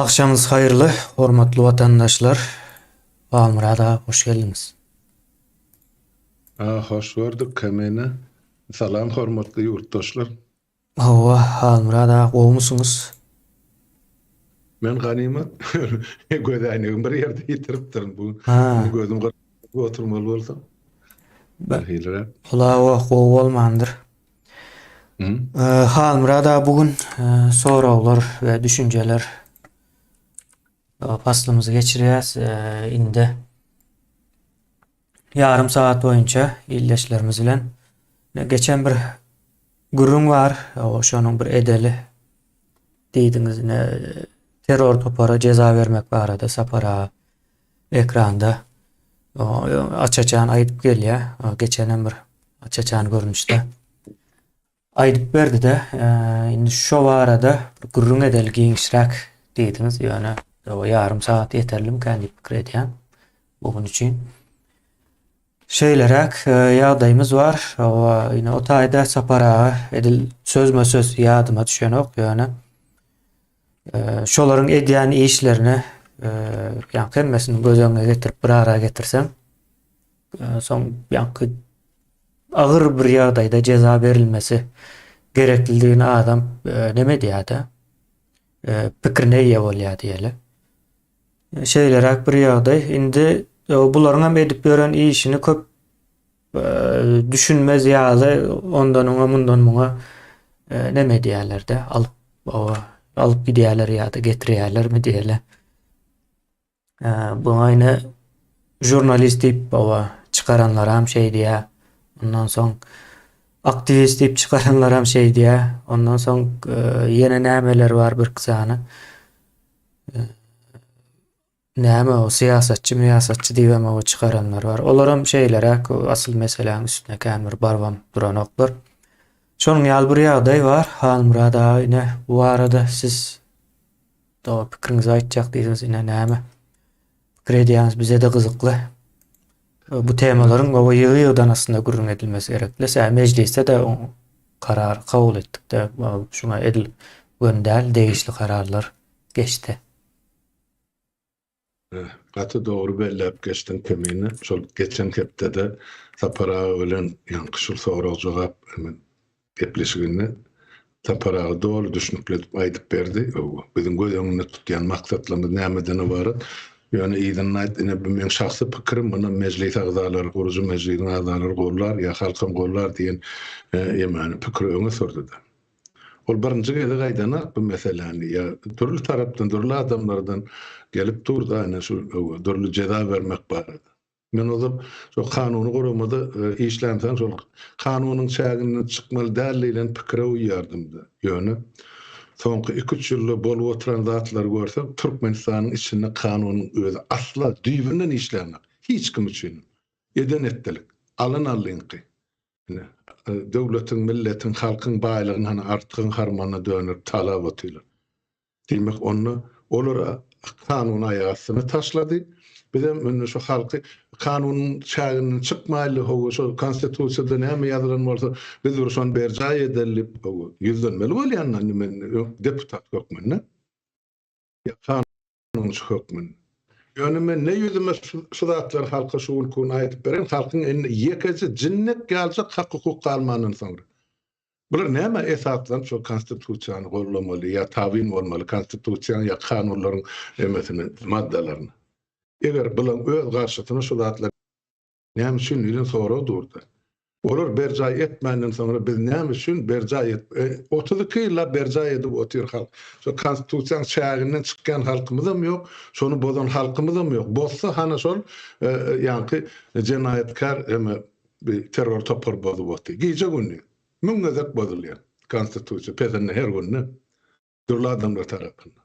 Akşamınız hayırlı, hormatly vatandaşlar. Almurad ağa, hoş geldiniz. Hoş gördük kemene. Salam hormatly yurtdaşlar. Hawa, Almurad ağa, gowy musunuz? Men ganimat gödäňigim bir ýerde ýitiripdirin. Bu indi Ha, gözüm garaşyp oturmaly bolsam. ben Hilere. kulağa gowy bolmandyr. Hı? Almurad ağa, bugün sorawlar we düşünjeler faslymyzy geçirýäs. Indi yarım saat boyunça ildeşlerimiz bilen geçen bir gurrun var. Şonuň bir edeli diýdiňiz terror topara ceza vermek barada sapara ekranda açaçan aýdyp gelýär. Geçenen bir açaçan görünüşde aýdyp berdi de indi şo barada gurrun edel giňişräk diýdiňiz. Ýöne o yarım saat yeterlimken diýip pikir edýän. Bugün üçin şeylerek ýagdaýymyz var. Ine o taýda sapara edil sözme söz ýadyma düşenok. Ýöne şolaryň edýän işlerini ýa hemmesini göz öňüne getirip bir ara getirsem soň ýa agyr bir ýagdaýda ceza berilmesi gerekliligini adam neme diýär-de pikirine ýa bolýar diýeli. Şeylerek bir ýagdaý. Indi bularyň hem edip beren işini köp düşünmez ýaly ondan oňa mundan muňa neme diýerler-de alıp gidýärler ýa-da getirýärlermi diýeli. Bu aýny jurnalist diýip çıkaranlar hem şey diýär. Ondan soň aktivist diýip çıkaranlar hem şey diýär. Ondan soň ýene nämeler bar bir kysany. Näme o siýasatçy, miýasatçy diýip o çıkaranlar bar. Olar hem şeylerek asyl meseleň üstüne kämir barwam duranoklar. Şonuň ýaly bir ýagdaý bar. Almurad ağa, ine bu arada siz da pikiriňizi aýtjak diýdiňiz, ine näme pikir edýäňiz bize de gyzykly. Bu temalaryň gowy ýygy-ýygydan aslında gurrun edilmesi gerekli. Sen mecliste de o karar kabul etdik de şuna edil göndäl degişli kararlar geçti. Gaty dogry bellep geçdiň kemene. Şol geçen hepde Tapara bilen ýankyşyl soraw jogap gepleşigini Tapara dogry düşünüp aýdyp berdi. Biziň göz öňünde tutýan maksatlarymyz nämeden ibaret? Ýöne ýygyny aýtdyna men şahsy pikirim buna meclis agzalary, gurucu meclisiň agzalary gorlar ýa halkym gorlar diýen ýemany pikir öňe sürdi. Ol birinji gele gaýdana bu meseleni ýa türlü tarapdan, türlü adamlardan gelip durdy ana şu türlü ceza vermek barada. Men ozam şu kanuny goramada işlemsen şol kanunyň çäginden çykmaly dälilen pikire uýardymdy. Ýöne soňky 2-3 ýylda bolup oturan zatlar görsem Türkmenistanyň içinde kanunyň özü asla düýbünden işlenmek. Hiç kim üçin. Eden etdilik. Alyn alynky. Döwletiň, milletiň, halkyň baýlygyny hana artgyň harmana dönüp talap etýärler. Demek onu olara kanun ayasyny taşlady. Bizem önüne şu halky kanunun çäginden çykmaýly howa şu konstitusiýada näme ýazylan bolsa biz şonu berjay edilip ýüzlenmeli bolýan men deputat hökmüne. Ya kanun hökmüne. Ýöne men ne ýüzüme şu zatlar halka şu ulkuny aýdyp beren halkyň ende ýekesi jinnet geljek hak hukuk galmanyny soňra. Bular näme esaslan şu konstitusiýany gollamaly ýa tabin bolmaly konstitusiýa ýa kanunlaryň emesini maddalaryny. Eger bular öz garşytyna şu zatlar näme üçin ýüzün soraw durdy. Olar berjay etmenden soňra biz näme üçin berjay et 32 ýylla berjay edip otyr halk. Şu konstitusiýaň çäginden çykkan halkymyzam ýok, şonu bozan halkymyzam ýok. Bolsa hana şol ýa-ni jenayetkar bir terror topar bozup otdy. Gije günni müňezek bozulýar. Konstitusiýa peşinde her günni durly adamlar tarapyndan.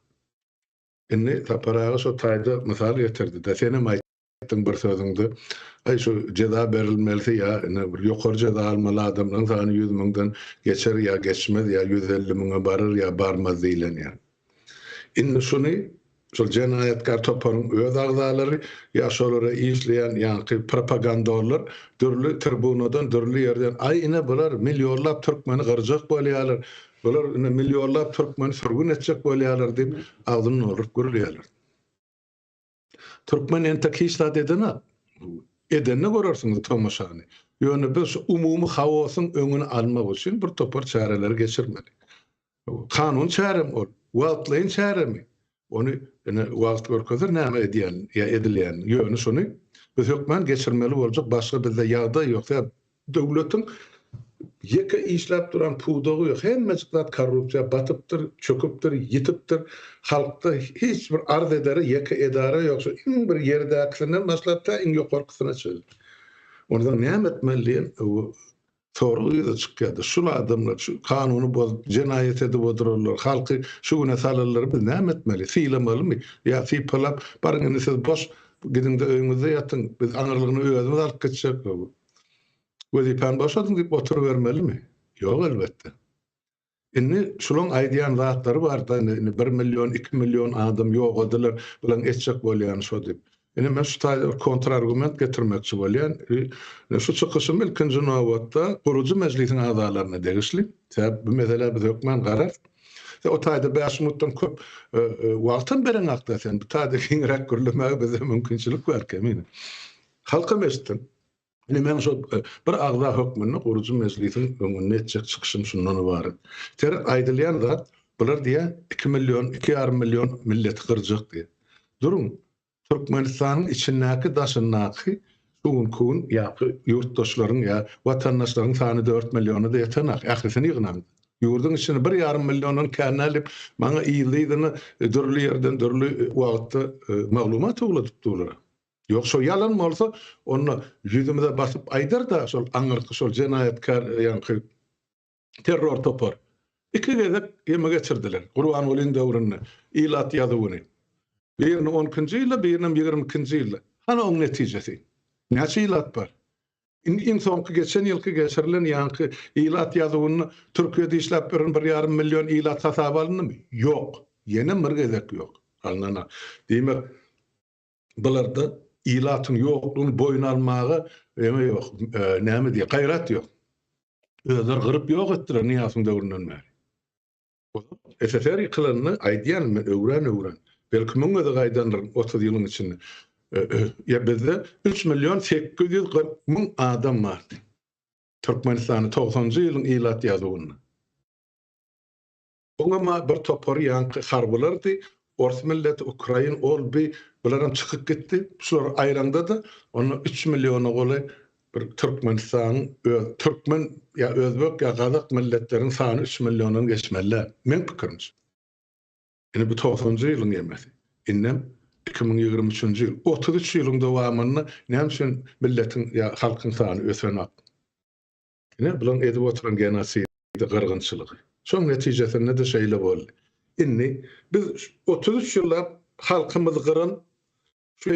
Indi taparaga şu taýda mysal getirdi. Da senem aýtdyň bir sözüňde ay şu ceza berilmeli ya bir ýokary ceza almaly adamlaryň sany 100 000'dan geçer ya geçmez ya 150 000'a barır ya barmaz diýilen. Indi şunu şol jenayetkar toparyň öz agzalary ýa şolary işleýän ýa propagandalar türlü tribunadan türlü ýerden ay ine bular milionlap türkmeni gyrjak bolýarlar. Bular milyonlap Türkmen sürgün etjek bolýarlar diýip agdyny olup görülýärler. Türkmen entek islat edene görersiňiz tomaşany. Ýöne biz umumy hawasyň öňüni almak üçin bir topar çareler geçirmeli. Kanun çarem ol, wagtlaýyn çaremi. Onu wagt görkezler näme edýän, edilýän ýöne şonu biz hökmen geçirmeli boljak, başga bizde ýagdaý ýok. Döwletiň ýeke işläp duran puwdagy ýok. Hemmesi korrupsiýa batypdyr, çöküpdir, ýitipdir. Halkda hiç bir arz ederi ýeke edara ýok. Iň bir ýerdäkinden başlapda iň ýokarkysyna çykyp. Onda näme etmeliň? Sorguly da çykýardy. Şul adamlar şu kanuny jenaýet edip otururlar. Halky şu güne salarlar, biz näme etmeli? Fiýlamalymy? Ya fiýlap barňyny siz boş gidin de öňüňizde ýatyň. Biz aňyrlygyny özümiz alyp geçsek bu. Wezipen başladyň diýip oturuvermelimi? Ýok elbetde. Inni şulaň aýdýan zatlary bar da 1 milyon, 2 milyon adam ýok ediler bilen etjek bolýan şo diýip. Ene men şu taýda kontrargument getirmekçi bolýan. Şu çykyşym ilkinji nowatda guruji meclisiň agzalaryna degişli. Bu mesele biz hökmen garar. O taýda 5 minutdan köp wagtyn beren akda sen bu taýda giňrek görülmegi bize mümkinçilik bar kemin. Halka mestin. Ene men şu bir agza hökmüni guruji meclisiň öňüne etjek çykyşym şundan ibaret. Aýdylýan zat bular diýe 2 milyon, 2,5 milyon millet gyrjak diýe. Durun. Türkmenistan'ın içindeki daşındaki suğun ya yurttaşların ya vatandaşların sani 4 milyonu da yetenek. Ahrisini yığınan. Yurdun içinde 1,5 milyonun kendine alıp bana iyiliğini dörlü yerden dörlü vakitte maglumat uğlatıp dururlar. Yoksa yalan mı olsa onu yüzümüze basıp aydar da sol anırkı sol cenayetkar yani terör topar. İki gezek yeme geçirdiler. Kur'an olin devrinde ilat yazıvını. Birini 10-njy ýylda, birini 22-njy ýylda. Hana oň netijesi. Näçe ilat bar? Iň soňky geçen ýylky geçirilen ýanky ilat ýazywyny Türkiýede işläp beren 1,5 milyon ilat hasap alındymy? Ýok. Ýene bir gezek ýok. Alnana. Diýmek, bularda ilatyň ýoklugyny boyun almagy ýok. Näme diýe? Gaýrat ýok. Özler gyryp ýok etdiler Niýasyň döwründen bäri. SSR ýykylyny aýdýan öwren. Belki müňe de gaýdanlar 30 ýylyň içinde. Ya bizde 3 milyon 840 000 adam vardı. Türkmenistanyň 90-njy ýylyň ilat ýazywyny. Oňa bir topar ýanky harbylardy. Ors milleti Ukrain olby bulardan çykyp gitdi. Şular aýranda da onu 3 milyona goly bir Türkmenistan, Türkmen ya Özbek ya Kazak milletleriň sany 3 milyondan geçmeli. Men pikirimçe. Ene bu 90-njy ýylyň emesi. Innem 2023-njy ýyl 33 ýylyň dowamyny näme üçin milletiň ya halkyň sany ösenap. Ene bilen edip oturan genosid gyrgynçylygy. Şoň netijesinde de şeýle boldy. Inni biz 33 ýyllap halkymyzy gyran şu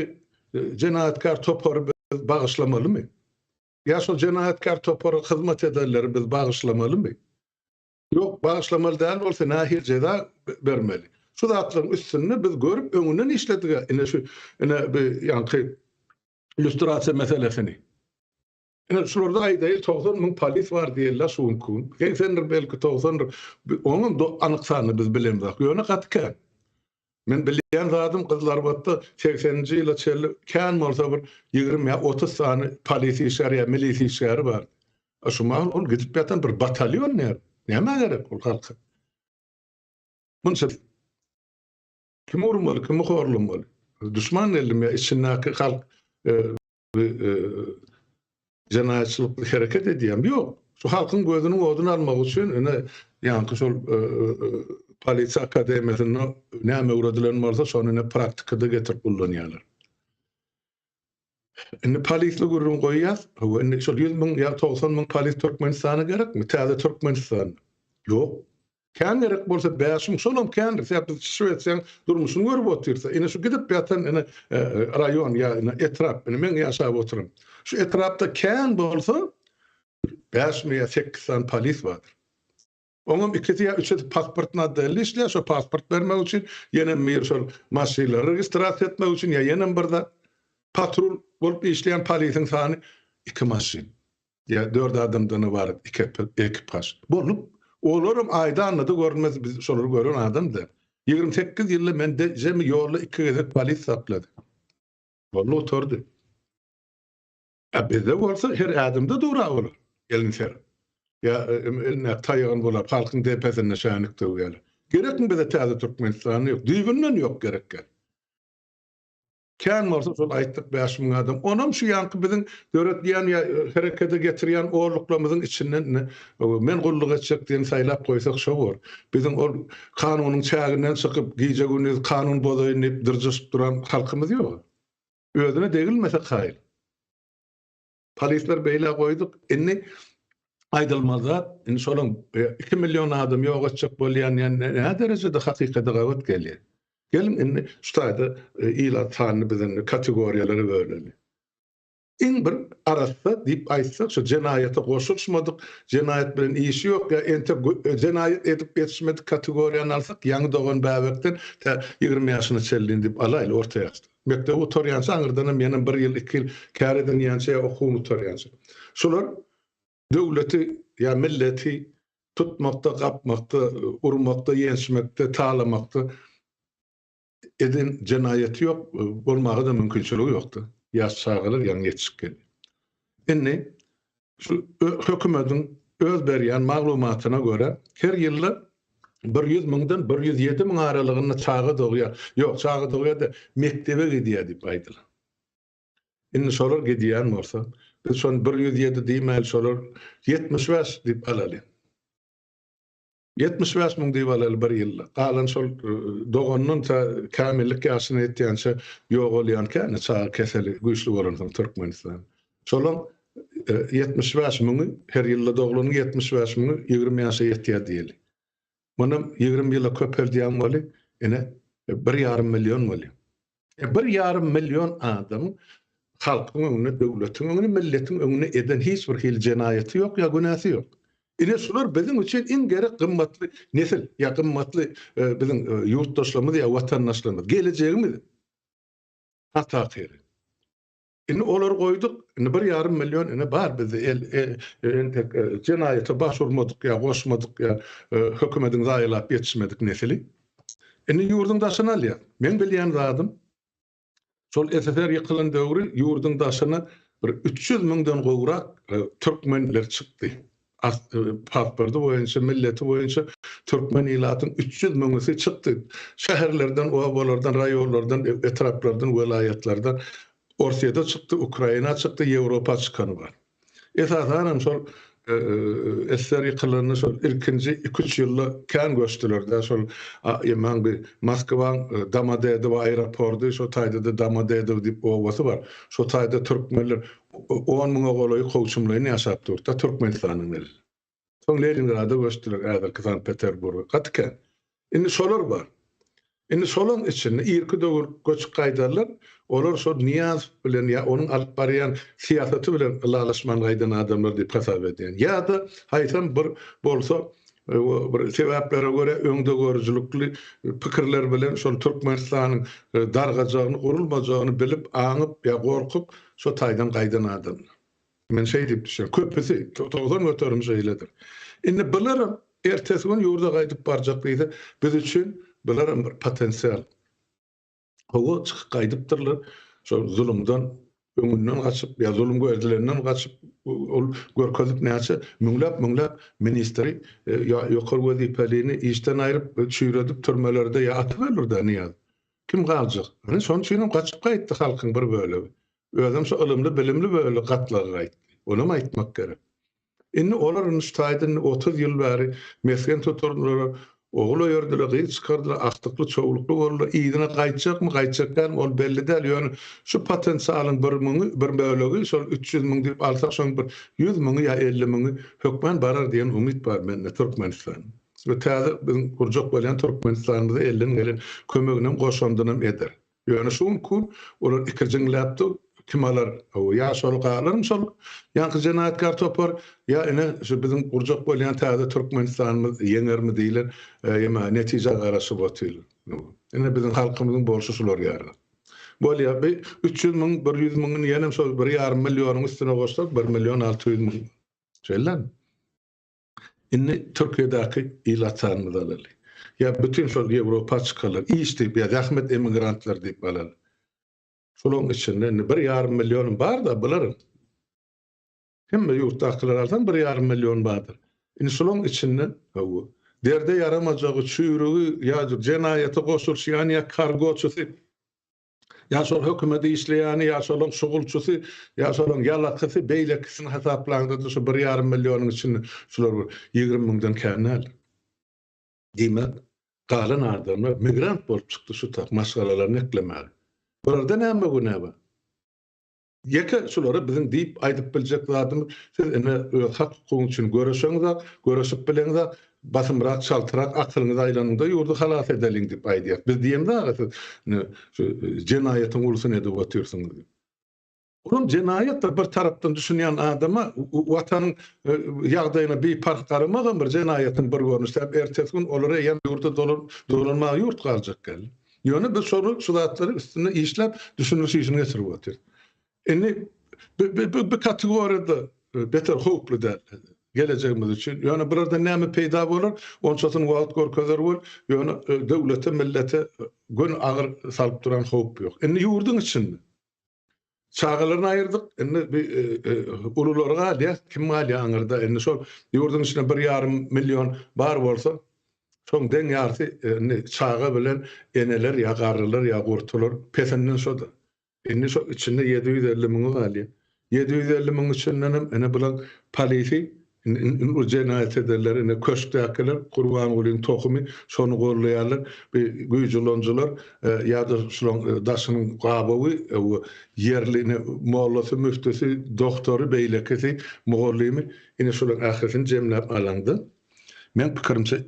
jenayetkar topary biz bagyşlamalymy? Ya şol jenayetkar topary hyzmat ederleri biz bagyşlamalymy? Ýok, bagyşlamaly däl bolsa nähir jeda bermeli. Şu zatlaryň üstünde biz görüp öňünden işledik. Ene bir ýanky illüstrasiýa meselesini. Ene şurada aýdaýy 90 000 polis bar diýerler şunkun. Geçendir belki 90 onuň anyk sany biz bilemdik. Ýöne gatken. Men bilýän zadym gyzlar batda 80-nji ýyla çelli kän bolsa bir 20 ýa 30 sany polis işgäri ýa milisi işgäri bar. Şumal ol gidip ýatan bir batalyon näme? Näme gerek ol halka? Munşa kim urmaly, kim horlamaly? Düşman elime içindäki halk jenaýetçilik hareket edýän ýok. Şu halkyň gözüniň oduny almak üçin ene ýanky şol polisiýa akademiýasyna näme öwredilen bolsa şonu praktikada getirip kullanýarlar. Ene polisli gurrun goýýar, ene şol 100 000 ýa 90 000 polis Türkmenistana gerekmi? Täze Türkmenistan. Ýok. Kän gerek bolsa 5 000 şolam kän resepti şuwetsen durmuşyny görüp otursa ene şu gidip ýatan ene raýon ýa etrap ene men ýaşap oturum. Şu etrapda kän bolsa 5 000 ýa 8 000 polis bardyr. Oňam 2 ýa 3 pasportna däli işleýär, şo pasport bermek üçin ýene mir şol maşynlary registrasiýa etmek üçin ýa ýene birde patrul bolup işleýän polisiň sany 2 maşyn. Ya 4 adamdan ibaret ekipaj bolup Olaram ayda anladı görmez biz şolary gören adam da. 28 ýylda mende jemi ýolda 2 gezek polis sapladı. Bolla oturdu. Bizde bolsa her adamda dura olur. Gelinser. Ya eline taýagan bolar, halkyň tepesine şanykdy ýaly. Gerekmi bize täze Türkmenistany ýok, düýbünden ýok gerekkä. Kän bolsa şol aýtdyk 5.000 adam. Onam şu ýanky biziň döwlet ýa herekete getirýän orluklarymyzyň içinden men gulluk etjek diýen saýlap goýsak şo bor. Biziň ol kanunyň çäginden çykyp giýje güni kanun bozaýyn diýip dyrjyşyp duran halkymyz ýok. Özüne degilmese haýyr. Polisler beýle goýduk. Inni aýdylmazat, inni şolaň 2 milyon adam ýok etjek bolýan ýa-ni näme derejede hakykata gawat gelýär. Gelin inni şu taýda ýyla sanyny biziň kategoriýalary bölelim. Iň bir arasda diýip aýtsak, şu jenaýata goşulmadyk, jenaýat bilen işi ýok, jenaýat edip geçmedik kategoriýany alsak, ýaňy dogan bäbekden 20 ýaşyna çellin diýip alaýly orta ýaşda. Mekdep oturýança aňyrdanam ýene 1 ýyl 2 ýyl kär eden ýança okuwny oturýança. Şolar döwleti ýa milleti tutmakda, gapmakda, urmakda, ýenşmekde, talamakda eden jenaýaty ýok, bolmagy da mümkinçiligi ýokdy. Ýaş çağılar ýa ýetişip geldi. Indi şu hökümetiň öz berýän maglumatyna görä her ýylda 100 000-dan 107 000 aralygyny çağı dogýar. Ýok, çağı dogýar da mektebe gidýär diýip aýdylar. Indi şolar gidýän bolsa, biz şonu 107 diýmeli, şolar 75 diýip alaly. 75 000 diýip alaly bir ýylda. Galan şol doganyň kamillik ýaşyna ýetýänçe ýok bolýankä, çağı keseli güýçli bolan Türkmenistan. Şolaň 75 000 her ýylda dogulanyň 75 000 20 ýaşa ýetýär diýeli. Munam 20 ýyla köpeldiýän boli, ene 1,5 milyon boli. 1,5 milyon adam halkyň öňüne, döwletiň öňüne, milletiň öňüne eden hiç bir hil jenaýaty ýok ýa günäsi ýok. Ine şular biziň üçin iň gerek gymmatly nesil, ýa gymmatly biziň ýurtdaşlarymyz ýa watandaşlarymyz, gelejegimiz. Hatta kere. Ine olar goýduk, ine 1,5 milyon ine bar bizde jenaýata başvurmadyk ýa goşmadyk ýa hökümetiň zaýylap ýetişmedik nesili. Ine ýurdun daşyny alýar. Men bilýän zadym şol SSR ýykylan döwri ýurdun daşyny bir 300 000-dan gowrak türkmenler çykdy. Pasportu boýunça, milleti boýunça türkmen ýylatyň 300 000-sy çykdy. Şäherlerden, obalardan, raýonlardan, etraplardan, welaýatlardan Orsiýada çykdy, Ukraina çykdy, Ýewropa çykany bar. Esasen şol SSR ýykylanyny şol ilkinji 2-3 ýylda kän göçdiler. Şol ýa-man bir Moskwaň Domodedow aeroportu, şo taýda da Domodedow diýip owasy bar. Şo taýda türkmenler 10 000 golaý howçumlaryny ýaşap durda Türkmenistanyň eli. Soň Leningrada göçdiler, äzirki Sankt Peterburga gatken. Indi şolar bar. Indi şolaň içinde irki döwür göçüp gaýdarlar, olar şol Niyaz bilen ýa onuň alyp barýan siýasaty bilen ýalaşman gaýdan adamlar diýip hasap edýän. Ýa da haýsam bir bolsa bir sebeplere göre öňde görüjlükli pikirler bilen şol Türkmenistanyň dargajagyny, urulmajagyny bilip, aňyp ýa gorkup şo taýdan gaýdan adamlar. Men şey diýip düşen, köpüsi togdan götürüm şeýledir. Indi bilerim ertesi gün ýurda gaýdyp barjak diýdi. Biz üçin bilerim bir potensial. Ogo çykyp gaýdypdyrlar. Şol zulümden öňünden gaçyp ýa zulüm gördülerinden gaçyp ol görkezip näçe müňläp ministri ýokary wezipelini işden aýryp çüýredip türmelerde ýa atyberler näýär. Kim galjak? Ene şoň üçin gaçyp gaýtdy halkyň bir bölegi. Özüm şu ilmli, bilimli böyle gatlagy gaýtdy. Onu aýtmak gerek. Indi olar Einstein'dan 30 ýyl bäri mesken tuturlar, oğlu ýördiler, gyýy çykardylar, aktykly, çoğulukly bolurlar. Ýygyna gaýtjakmy, gaýtjakdan ol belli däl. Ýöne şu potensialyň bir bölegi şol 300 000 diýip alsak, şoň bir 100 000 ýa 50 000 hökmen barar diýen umyt bar mende Türkmenistan. Ve täze biziň gurjak bolan Türkmenistanymyza elden gelen kömeginem goşandynam eder. Ýöne şu mümkin olar ikirjiňläpdi. Kimalar ýa şol galarym şol ýanky jenaýatkar topar ýa ene şu biziň gurjak bolan täze Türkmenistanymyz ýeňermi diýiler, ýa netije garaşyp otylar. Ene biziň halkymyzyň borçy şular ýaly. Bolýar 300 000, 100 000 ýene şol 1,5 milyon üstüne goşsak 1 milyon 600 000. Şeýlen. Inni Türkiye'deki ilaçlarını da alalı. Ya bütün şol Avrupa çıkarlar. İşte ya zahmet emigrantlar deyip alalı. Şolun içinde 1,5 milyon var da buların. Hemme yurttakiler arasında 1,5 milyon vardır. Inni şolun içinden bu derde yaramajagy çüýrügi ýa jenayete goşulşýan ýa kargoçusy ýa şol hökümeti işleýäni ýa şolun şugulçusy ýa şolun ýalakysy beýlekisini hesaplandyryp şu 1,5 milyonyň içinde şular 20 miňden känel. Diýmek, galan adamlar migrant bolup çykdy şu tak maşgalalaryny eklemäli. Burada näme günä bar? Ýeke şolary biziň diýip aýdyp biljek zadymyz, siz ene hak hukuky üçin göreşeňiz, göreşip bileňiz, basymrak, çaltyrak, akylyňyz aýlanyňda ýurdu halas edeliň diýip aýdýar. Biz diýemde şu jenaýetin ulusyn edip otyrsyňyz. Onuň jenayet bir tarapdan düşünýän adama watanyň ýagdaýyna bir park garamagan bir jenaýetin bir görnüşi ertesi gün olara ýa ýurda dolanma ýurt galjak gel. Ýöne biz şonu şudatlary üstüne işläp düşünürsi işini geçirip otyrdy. Bir kategoriyada beter hoplu da geleceğimiz için. Yani burada näme peýda bolar? Onçasyn wagt görkezler bol. Yani döwlete, millete gün agyr salyp duran hop ýok. Indi ýurdun içinde. Çağalaryny aýyrdyk. Indi bir ululara diýär, kim malya aňyrda. Indi şol ýurdun içinde 1,5 milyon bar bolsa, şoň deň ýarty çağa bilen eneler ýa garrylar ýa gurtular pesenden şoda. Indi şu içinde 750 miňi galýar. 750 miň içinden ene bulan polisi o jenayet ederler, ene köşkdäkiler, Gurban Gulyň tokumy şonu gorlaýarlar, bir güýjülonjylar ýa-da şulan daşynyň gabawy ýerline mollası, müftisi, doktory, beýlekisi, mogollymy ene şulan ähresini jemläp alandy. Men pikirimçe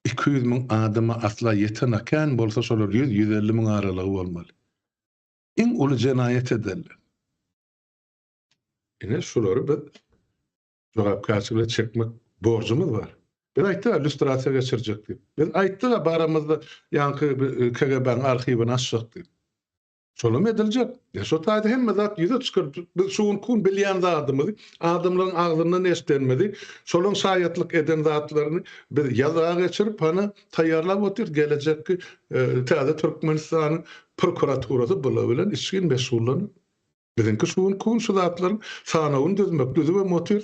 200 miň adama asla ýetenekän bolsa şolar 100-150 miň aralygy bolmaly. En ulu jenayet ederler. Ine şolary bir jogapkarçylyk çekmek borcumuz var. Ben aýtdy, illüstrasiýa geçirjek diýip. Ben aýtdy, baramyzda ýanky KGB'ň arhiwini açjak diýip. Şolum ediljek. Şo taýda hemme zat ýüze çykyp, biz şuň kun bilýän zadymyzy adamlaryň agzyndan eşitmedi. Şolun şaýatlyk eden zatlaryny biz ýazyga geçirip, hany taýýarlap otyr gelecekki täze Türkmenistanyň prokuraturasy bula bilen işgin mesullygyny. Biziňki şuň kun şu zatlaryň sanawyny düzmek, düzüp motor.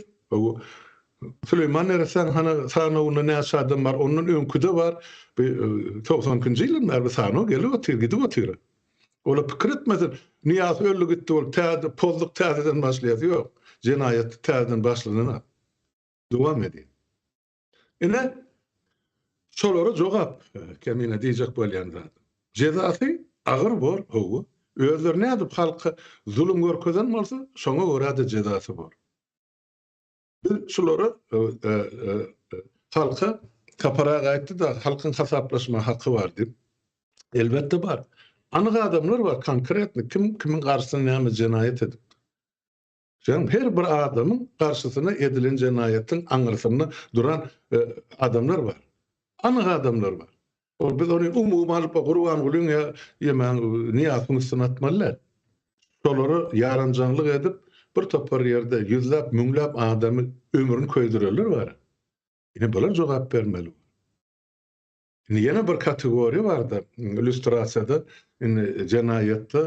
Süleyman Ersen hana sanawyna näçe adam bar, onuň öňküde bar. 90-njy ýyllar bir sanaw gelip otyr, gidip otyr. Ola pikir etmezin. Niyaz öllü gitti ol. Pozluk täzeden başlaýar. Yok. Jenayet täzeden başlanana. Dowam edýär. Ine şolara jogap kemine diýjek bolýan zat. Jezasy agyr bor, howu. Özlerine edip halky zulüm görkezen bolsa, şoňa görä de jezasy bor. Biz şolara halka kapara gaýtdy da halkyň hasaplaşma hakkı var diýip. Elbetde bar. Anyk adamlar var, konkretni kimin garşysyna näme jenayet edip. Şoň her bir adamyň garşysyna edilen jenayetin aňyrsyna duran adamlar var. Anyk adamlar var. Ol biz onu umumy alyp Gurban Gulyň ýa-da niýatyny sunatmalar. Şolary ýaranjanlyk edip bir topar ýerde ýüzläp, müňläp adamy ömrüni köýdürerler var. Ine bolar jogap bermeli. Ýene bir kategoriýa barda illüstrasiýada jenayetde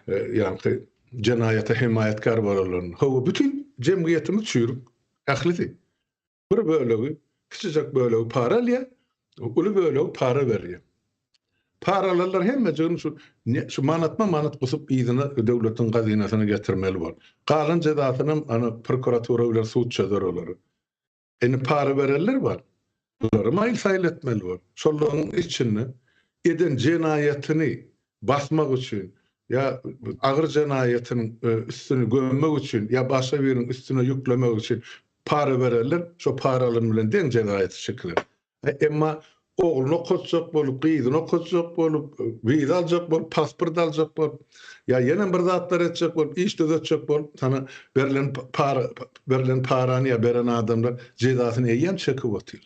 ýa-ni jenayete himayetkar bolanlar. Hawa bütün jemgyýetimiz çürük, ählisi. Bir bölegi, kiçijek bölegi para alýar, uly bölegi para berýär. Paralar hemme şu manat gusup ýygyna döwletiň gazynasyna getirmeli bol. Galan jezatyny ana prokuratura bilen suç çözerler. Eni para bererler bar. Bunları mail sayletmeli var. Şolların içinde eden jenayetini basmak için ya agyr jenayetinin üstüne gömmek için ya başka birinin üstüne yüklemek için para vererler. Şu paraların bilen den jenayeti çekilir. Emma oğlunu okutacak bolup, kıyıdını okutacak bolup, vize alacak bolup, pasport alacak bolup, ya yenen bir zatlar edecek bolup, iş düzetecek bolup, sana verilen paranı ya beren adamlar cezasını eyyem çekip otuyor.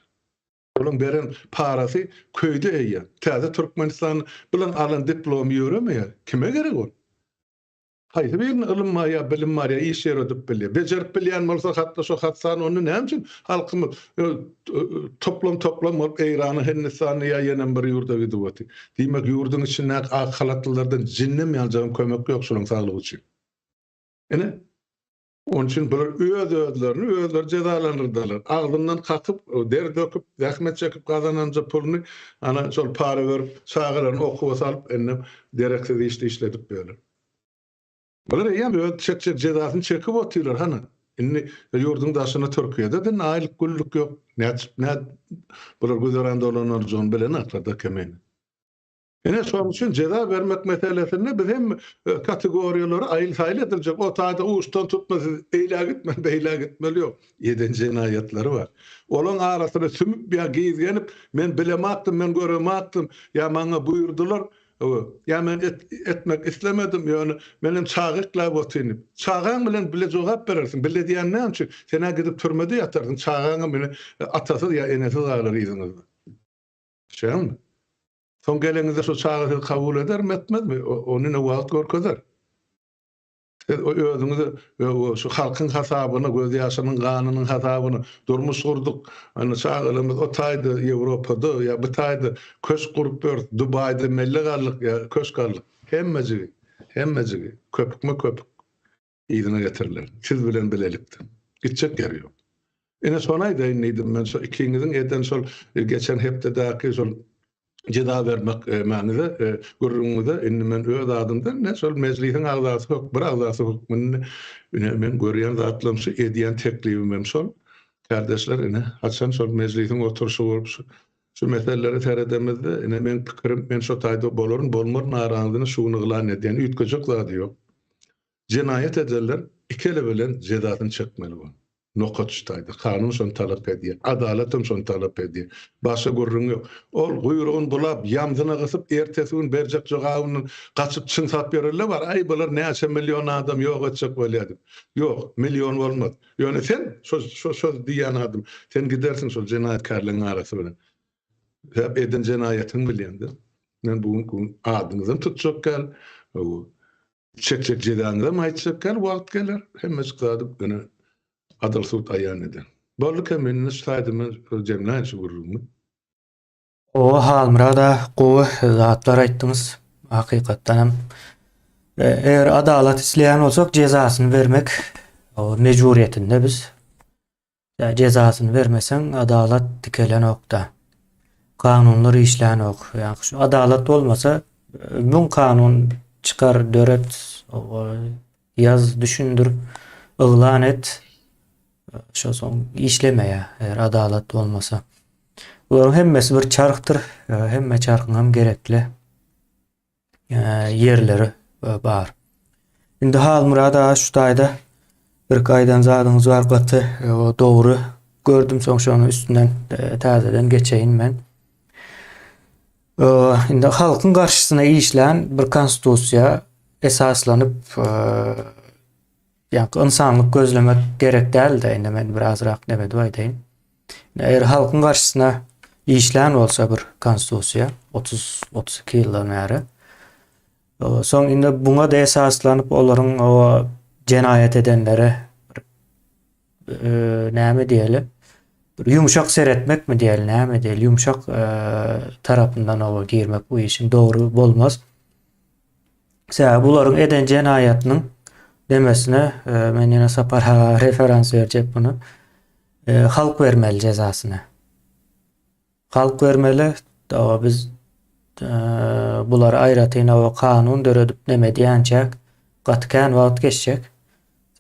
Onun beren parası köyde eýýär. Täze Türkmenistan bilen alan diplom ýöremeýär. Kime gerek ol? Haýsy birini ılınma ya bilim var ya iş yer ödüp bilýär. Bejerip bilýän bolsa hatda şo hatsan onu näme üçin halkymyz toplam bolup Eýrany Hindistany ya ýene bir ýurda gidip öti. Diýmek ýurdun içinde halatlardan jinnem ýaljagym kömek ýok şonuň saglygy üçin. Ene onun için özlerini özleri cezalandırdılar. Ağzından kakıp, der döküp, zahmet çekip kazananca pulunu ana sol para verip, sağırlarını okuva salıp, ennem dereksiz işledip böyle. Bunlar yani çek cezasını çekip otuyorlar hani. Inni yurdun daşına Türkiye'de de aylık güllük yok. Ne bunlar güzerende olanlar zon bilen aklada kemeni. Ene şoň üçin ceza vermek meselesinde biz hem kategoriýalary aýyl ediljek. O taýda uçtan tutmasy, beýle gitmeli ýok. Eden jenaýatlary bar. Olaň arasyna sümüp ýa gizgenip, men bilemapdym, men göremapdym, ýa maňa buýurdular. Ya men etmek istemedim ýöne menem çağıklap oturup. Çağaň bilen bile jogap berersin. Bile diýen näme üçin? Sene gidip türmede ýatarsyň. Çağaňa meni atasy ýa enesi ağlar ýygyňyzda. Şeými? Son gelenizde şu çağrı kabul eder mi etmez mi? Onu ne vaat görkezer. O özünüzü şu halkın hasabını, göz yaşının kanının hasabını durmuş kurduk. Hani çağrılımız o taydı Avrupa'da ya bu taydı köş kurup bört Dubai'de melli kallık ya köş kallık. Hemmecigi. Köpük mü köpük. İyidine getirirler. Siz bilen bilelikti. Gidecek yer yok. Yine sonaydı inniydim ben. İkinizin eden sol geçen hepte daki sol ceza vermek manada gurrumda inni men öz adımda ne sol meclisin agzasy hok bir agzasy hukmunu men görýän zatlarymsy edýän teklifim men sol kardeşler ine haçan sol meclisin oturuşy bolup şu meseleleri teredemizde ine men pikirim men şo taýda bolaryn bolmar narahatyny şuny gylan edýän üýtgejek zat ýok. Cinayet edenler ikili bilen cezasyny çekmeli bu. Nokatçıtaydı. Kanun son talep ediyor. Adaletim son talep ediyor. Başka gurrun yok. Ol kuyruğun bulap, yamzına kısıp, ertesi gün bercek cogağının kaçıp çınsat verirler var. Ay bular neçe milyon adam yok edecek böyle adam. Yok, milyon olmaz. Yani sen, söz diyen adam, sen gidersin şu cinayetkarlığın arası bile. Hep eden cinayetin bilendi. Ben bugün adınızın tutacak gel. Çek cezanıza mı aytacak gel, vakt gelir. Hem çıkadık gene. Adal sut ayan eden. Bolluk hemen saydymı jemläçi gurulmy. O halmyrada gowy zatlar aýtdyňyz. Hakykatdan hem eger adalat isleýän bolsak cezasyny vermek o mejburiýetinde biz. Ya cezasyny vermesen adalat dikelen okda. Kanunlar işlän ok. Ýa şu adalat bolmasa bu kanun çıkar döret yaz düşündür ıglan et şu son işlemeýär eger adalat bolmasa. Bular hemmesi bir çarktyr. Hemme çarkyň hem gerekli yerleri bar. Indi halmyrada şu taýda bir gaýdan zadyňyz bar gaty o dogry gördüm soň şonu üstünden täzeden geçeýin men. Indi halkyň garşysyna işlän bir konstitusiýa esaslanyp ýa insanlyk gözlemek gerek däl-de indi men birazrak näme diýeýin. Eger halkyň garşysyna işlän bolsa bir konstitusiýa 30-32 ýyldan bäri. Soň indi buňa da esaslanyp olaryň o jenaýet edenlere näme diýeli? Bir yumşak seretmek mi diýeli, näme diýeli? Yumşak tarapyndan o girmek bu işin dogry bolmaz. Sebäbi bularyň eden jenaýatynyň demesine men ýene sapara referans berjek bunu. Halk vermeli cezasyny. Halk vermeli. Da biz bular aýratyn o kanun döredip näme diýänçek gatkan wagt geçecek.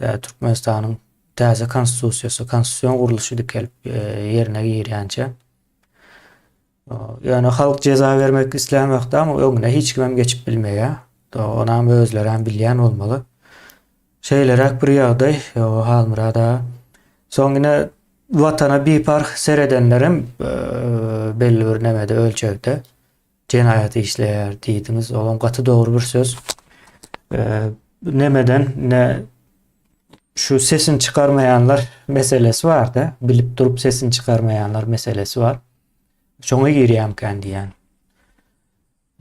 Türkmenistanyň täze konstitusiýasy, konstitusiýon guruluşy dikelip ýerine girýänçe. Yani halk ceza vermek islämekde ama öňüne hiç kimem geçip bilmeýär. Da onam özleri hem bilýän bolmaly. Şeylerek bir ýagdaý o halmyrada soňyna watana bipar seredenlerim belli bir nämede ölçekde jenaýat işleýär diýdiňiz. Olam gaty dogry bir söz. Nemeden ne şu sesini çıkarmayanlar meselesi var da bilip durup sesini çıkarmayanlar meselesi var. Şoňa girýär kendi ýani.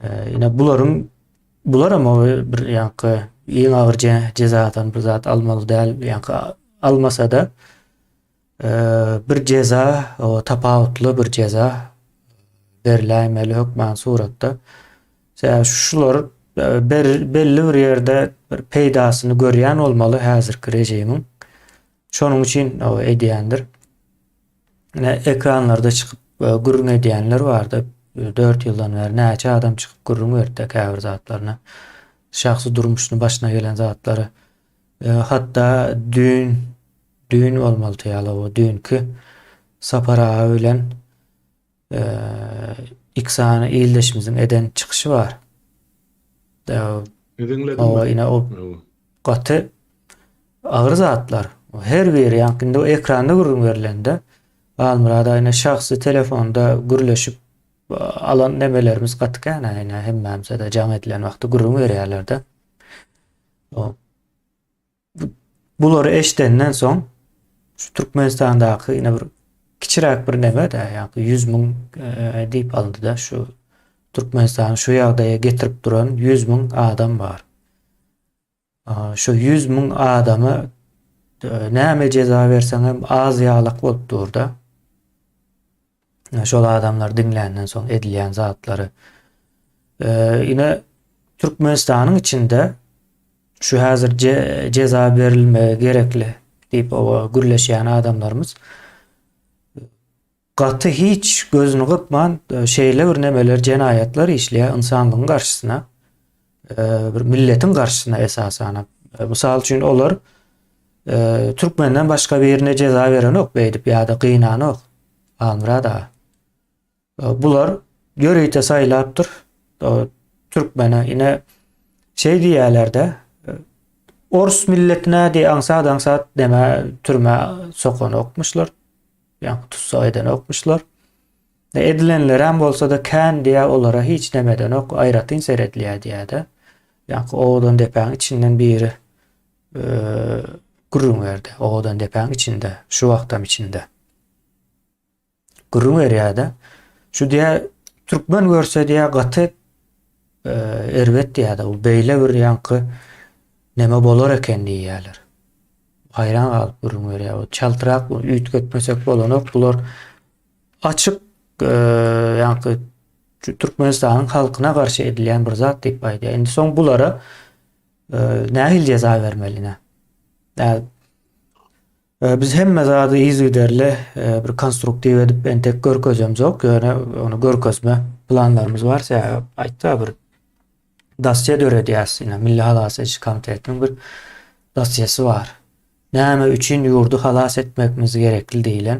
Ýene bular ama bir ýanky iň agyr cezadan bir zat almaly däl, ýa-ni almasa da bir ceza, o tapawutly bir ceza berilämeli hökmen suratda. Şular belli bir ýerde bir peýdasyny görýän bolmaly häzirki rejimiň. Şonuň üçin o edýändir. Ekranlarda çykyp gürrüň edýänler bardy. 4 ýyldan beri näçe adam çykyp gürrüň berdi käbir zatlaryna. Şahsy durmuşyny başyna gelen zatlary. Hatda düň bolmaly ýaly o dünkü Sapar ağa bilen iksany iýleşmizin eden çykyşy bar. O ine o gaty agyr zatlar. Her biri ýa-ni o ekranda gürrüň berilende Almurada ine şahsy telefonda gürleşip alan nemelerimiz gatykän ine hemmemse de jam edilen wagtda gürrüň berýärler-de. Bulary eşdenden soň şu Türkmenistandaky ine bir kiçiräk bir neme de ýa-ni 100 000 diýip alındy da şu Türkmenistany şu ýagdaýa getirip duran 100 000 adam bar. Şu 100 000 adamy näme ceza berseň hem az ýalyk bolup durda. Şol adamlar dinlenden soň edilýän zatlary. Ine Türkmenistanyň içinde şu häzir ceza berilmegi gerekli diýip o gürleşýän adamlarymız gaty hiç gözüni gıpman şeýle bir nemeler jenayatlar işleýär insanlygyň garşysyna, bir milletin garşysyna esasan. Mysal üçin olar Türkmenden başga birine ceza beren ok beýdip ýa-da gynany ok. Almurada. Bular görüýte saýlapdyr. Türkmene ine diýýärler-de Ors milletine aňsat deme türme sokan okmuşlar. Yani tutsa eden okmuşlar. Edilenler hem bolsa da kän diýä olara hiç demeden ok aýratyn seredliýär diýär-de. Yani oğdan depäň içinden biri gürrüň berdi. Oğdan depäň içinde, şu wagtam içinde. Gürrüň berýär-de. Şu diýä Türkmen görse diýä gaty erwet diýär-de. Bu beýle bir ýanky neme bolar eken diýýärler. Hayran galyp gürrüň berýär. O çaltyrak üýt götmesek bolan ok bular açyk ýanky Türkmenistanyň halkyna garşy edilýän bir zat diýip aýdýar. Endi soň bulara nähil ceza bermeline? Biz hemme zady izlederle bir konstruktiv edip entek görkezemiz ok. Ýöne onu görkezme planlarymız barsa aýtda bir dasya döredýäsine Milli Halas Edici Komitetiniň bir dasyasy bar. Näme üçin ýurdu halas etmekimiz gerekli diýilen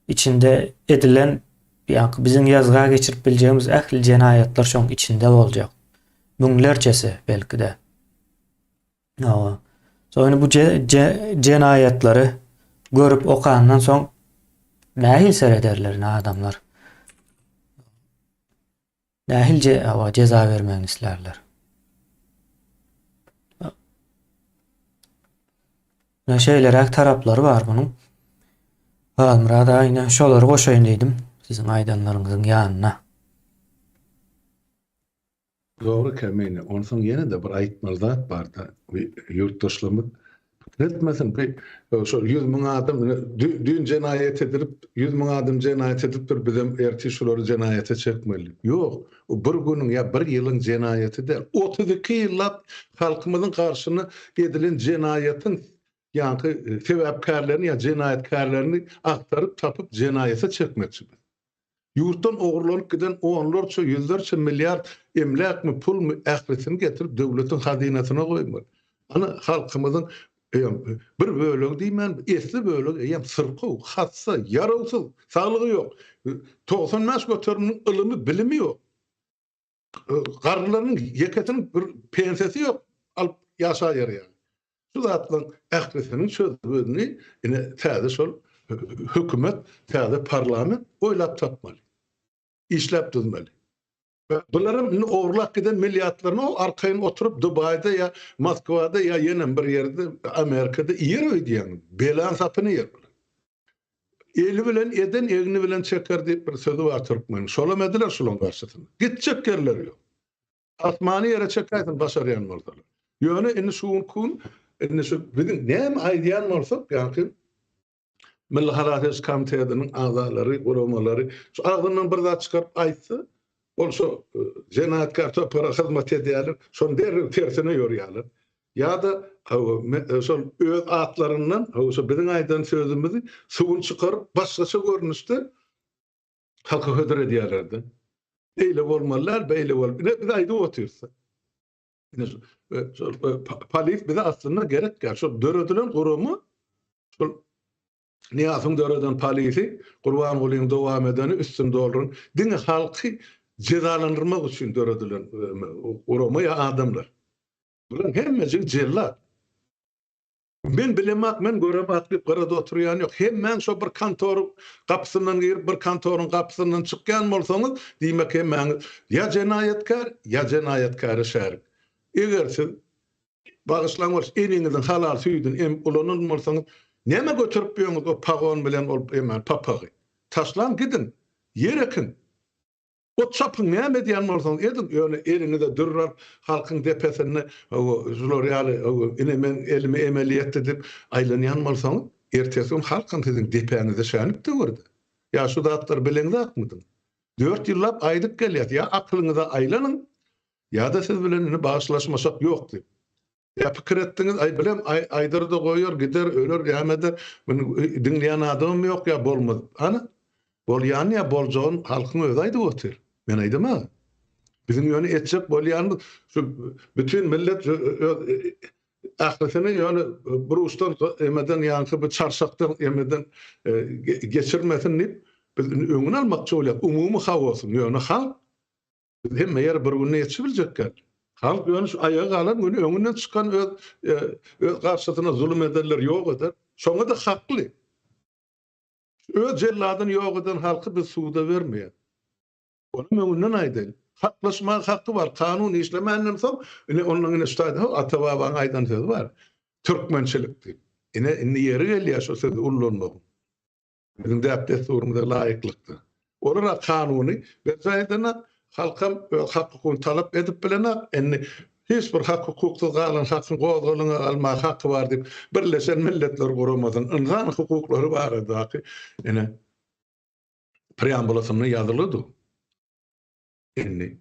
içinde edilen ýa-ni bizim ýazga geçirip biljeğimiz ähli jenayatlar şoň içinde boljak. Müňlerçesi belki-de. Soňra bu jenayatlary görüp okandan soň nähil serederler adamlar. Nähil ceza vermegini islerler. Şeýlerek taraplary bar munyň. Almurada aýna şolary goşaýyn diýdim siziň aýdanlaryňyzyň ýanyna. Doğru kemini. Ondan sonra yine de bir aýtmaly zat bar da ýurtdaşlarymyz etmesin. Şu 100 000 adam dün cenayet edilip 100 000 adam cenayet edip bizim erti şuları cenayete çekmeli. Yok. O bir günün ya bir yılın cenayeti de 32 ýyllap halkymyzyň karşyna edilen cenayetin yani sebäpkärlerini ya jenayetkarlaryny aktaryp tapıp cenayete çekmekçi. Yurtdan oğurlanıp giden onlarca yüzlerce milyar emlak mı pul mu ähretini getirip devletin hazinesine koymalı. Ana halkımızın bir bölügi diýmän, esli bölügi ýa sırqı, hatsa, yaralsız, saglygy ýok. 90 maş götürmüň ilymy, bilimi ýok. Garrylaryň ýeketiniň bir pensiyasi ýok. Alyp ýaşaýar ýa. Şu zatlaryň ähretiniň sözlerini ine täze şol hökümet, täze parlament oýlap tapmaly. İşläp düzmeli. Bunların oğurlak giden milyatlarını arkayn oturup Dubai'de ya Moskova'da ya yenen bir yerde Amerika'da yer ödeyen. Belan sapını yer. Eli bilen eden egni bilen çeker deyip bir sözü var Türkmen. Şolamediler şolun karşısında. Git çekerler yok. Asmani yere çekersin başarayan oradalar. Ýöne indi suwun kun, indi şu bizim näme aýdýan bolsak, ýa-ni Milli Harates Komitetiniň agzalary, guramalary şu agzyndan bir zat çykaryp aýtsa, bolsa jenatkar topara hyzmat edýärler, şonu derrew tersine ýörýärler. Ýa-da şol öz atlaryndan, şu biziň aýdan sözümizi suwun çykaryp başgaça görnüşde halka hödür edýärler. Eýle bolmalylar, beýle bol. Biz aýdyp otursa. Palit bize aslında gerek gel. Şu dörödülen kurumu, şu Niyasyň döröden palisi, Gurban Gulyň dowam edeni üstünde olurun. Dini halky cezalandyrmak üçin dörödülen kurumu ya adamlar. Bular hemmesi cellat. Ben bilemek, men görem atlyp garada oturýan ýok. Hemmen şo bir kantor kapysynyň girip bir kantorun kapysynyň çykýan bolsaňyz, diýmek hemmen ya jenayetkar, ya jenayetkary şärik. Eger siz bagyslanýar eliňizden halal süýdün em ulanyn bolsaňyz, näme götürüp ýöňiz o pagon bilen ol hemen papagy? Taşlan gidin, ýerekin. O çapyň näme diýen bolsaňyz, edin ýöne eliňizde durrar halkyň depesini, şular ýaly ine men elimi emeliýet edip aýlanýan bolsaňyz, ertesi gün halkyň siziň depeňizde şänip döwürdi. Ya şu zatlar bileňiz akmydy? 4 ýyllap aýdyp gelýär. Ya aklyňyza aýlanyň, ya da siz bilen ine bağışlaşmasak ýok diýip. Ya pikir etdiňiz, ay bilem aýdyrdy goýýar, gider, öler, ýa-da dinleýän adam ýok ya bolmaz. Ana bolýan ya boljagyň halkyň özi aýdyp otur. Men aýdym. Bizim ýöne etjek bolýan şu bütün millet ahlysyny ýöne bir ustan emeden ýa-ni bir çarşakdan emeden geçirmesin diýip biz öňüne almakçy bolýar. Umumy hawasy ýöne halk hemme ýer bir günne ýetişip biljekler. Halk ýöne şu ayağa alan günü öňünden çykan öz garşysyna zulüm ederler, ýok eder. Şoňa da hakly. Öz jelladyny ýok eden halky biz suwda bermeýär. Onun öňünden aýdyn. Haklaşma hakkı var. Kanun işlemenden soň onuň üstade atababaň aýdan sözi var. Türkmençilik diýip. Ine ýeri gelýär şo sözi ullanmak. Bizim däpde sorumda laýyklykdy. Olara kanuny we zaýdana halkam hakyny talap edip bilenek. Hiç bir hak hukuksyz galan hakyny gozgalyňa alma hakkı var diýip Birleşen Milletler Guramasynyň insan hukuklary barada preambulasyna ýazylydy.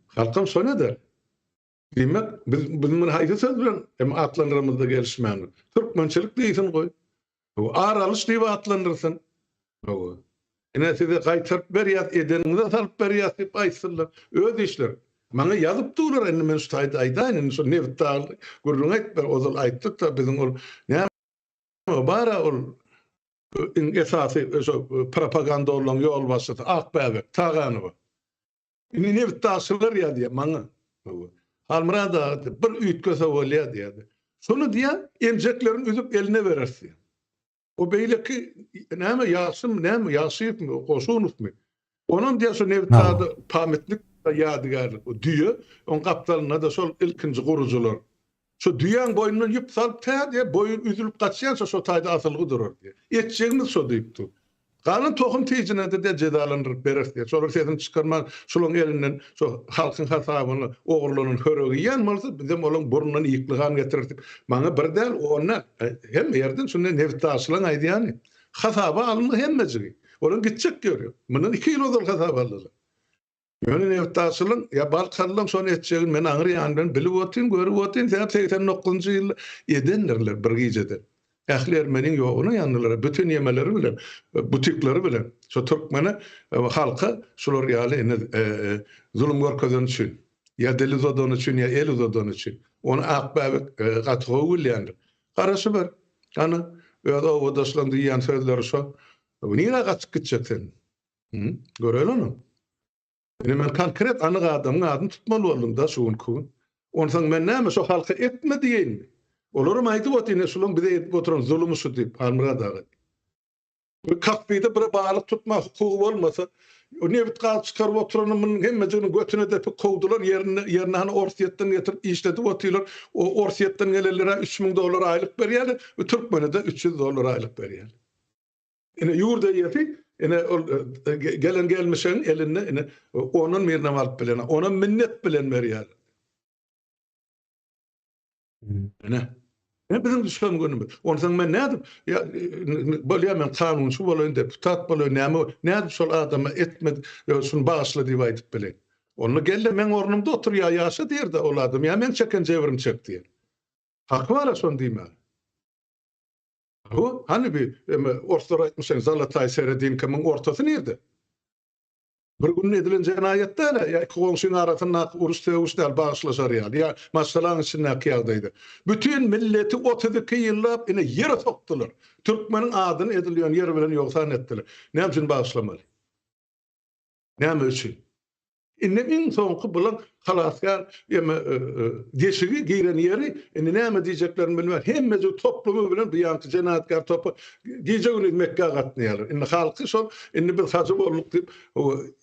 Halkam şonu der. Demek bizim haýsy söz bilen hem atlandyrmazda gelişmäni. Türkmençilik diýsin goý. O aralyş diýip atlandyrsyn. Size gaýtaryp berýär, edeniňize salyp berýär diýip aýtsylar. Öz işler. Maňa ýazyp durlar indi men şu aýdaýyn, şu nevtal gurrun aýtdyr, ozal aýtdyk da bizim ol näme bara ol esasy propaganda bolan ýol başlaty. Akbäbek tagany var. Indi nevtaşylar ýa diýär maňa. Halmyrada bir üýtgese bolýar diýär. Şonu diýär, emjekleriň üzüp eline berersi. O beýleki näme ýasym, näme ýasypmy, goşunupmy? Onuň diýär şu nevtada pametlik ýadygarlyk. O diýär, on kaptalyna da şol ilkinji gurucular. Şu diýän boýundan ýyp salyp täze boýun üzülüp gaçýansa şo taýda asylgy durar diýär. Etjegimiz şo diýipdi. Kanun tohum tejine de cezalandırıp berer diye. Sonra sesini çıkarma şolun elinden şu halkın hasabyny ogurlunyň höregi ýanmalsa bizim olan burnundan ýyklygan getirip maňa bir del ona hem yerden şunu nevtaşylaň aýdýany. Hasaba alındy hemmejigi. Olan gitjek görýär. Mundan 2 ýyl ozal hasaba aldylar. Ýöne nevtaşylaň ýa balkanlaň şonu etjegin men aňyrýan ben bilip otyn, görüp otyn, 89-njy ýyl edenlerler bir gijede. Ähli Ermeniň ýoguny ýandylar, bütün ýemeleri bilen, butikleri bilen. Şo türkmeni halka şular ýaly zulüm görkezden üçin, ýa deli uzadan üçin, ýa el uzadan üçin. Onu akbäbek gatga gülýändir. Garaşy ber. Ana ýa-da o daşlandy ýan sözleri şo. Niýe gaçyp gitjeksen? Görelim onu. Men konkret anyk adamyň adyny tutmaly boldum da şuň kun. Onsaň men näme şo halka etme diýenmi? Olaram aýdyp otyn şolun bize edip oturan zulümü şu diýip Halmyrada. Bu kapyda bir balyk tutma hukugy bolmasa, o nebit galyp çykaryp oturanyň hemmejini götüne de kowdular, ýerine hani orsiýetden getirip işletip otyrlar. O orsiýetden gelenlere $3.000 aýlyk berýärler, Türkmenede $300 aýlyk berýärler. Ine ýurda ýeti, gelen gelmişen eline onun mirnam alyp bilen, ona minnet bilen berýärler. Ne? Ne bizim düşen günümüz. Ondan men nädim? Ya bolýar men kanunçy bolan deputat bolan näme şol adama etmedi, şunu bağışla diýip aýdyp bilen. Onu gelle men ornumda otur ya ýaşa diýerde ol adam. Ya men çeken jewerim çek diýer. Hak bar şonu diýme. Bu hani bir ortada aýtmasaň Zalatay seredin kimin ortasy nerede? Bir gün edilen cinayette ya komşunun arasında urus tevuşlar bağışlaşar ya masalan içinde kıyadaydı. Bütün milleti 32 yıllap yine yere soktular. Türkmenin adını ediliyor yer bilen yoksa ettiler. Ne için bağışlamalı? Ne için? İnne son bulan halaskar deşigi giren yeri näme diýjeklerini bilmez. Hemmezi toplumy bilen diýanty jenatkar topu gejegini Mekke gatnaýarlar. Inne halky şol inne bir hazyboluk diýip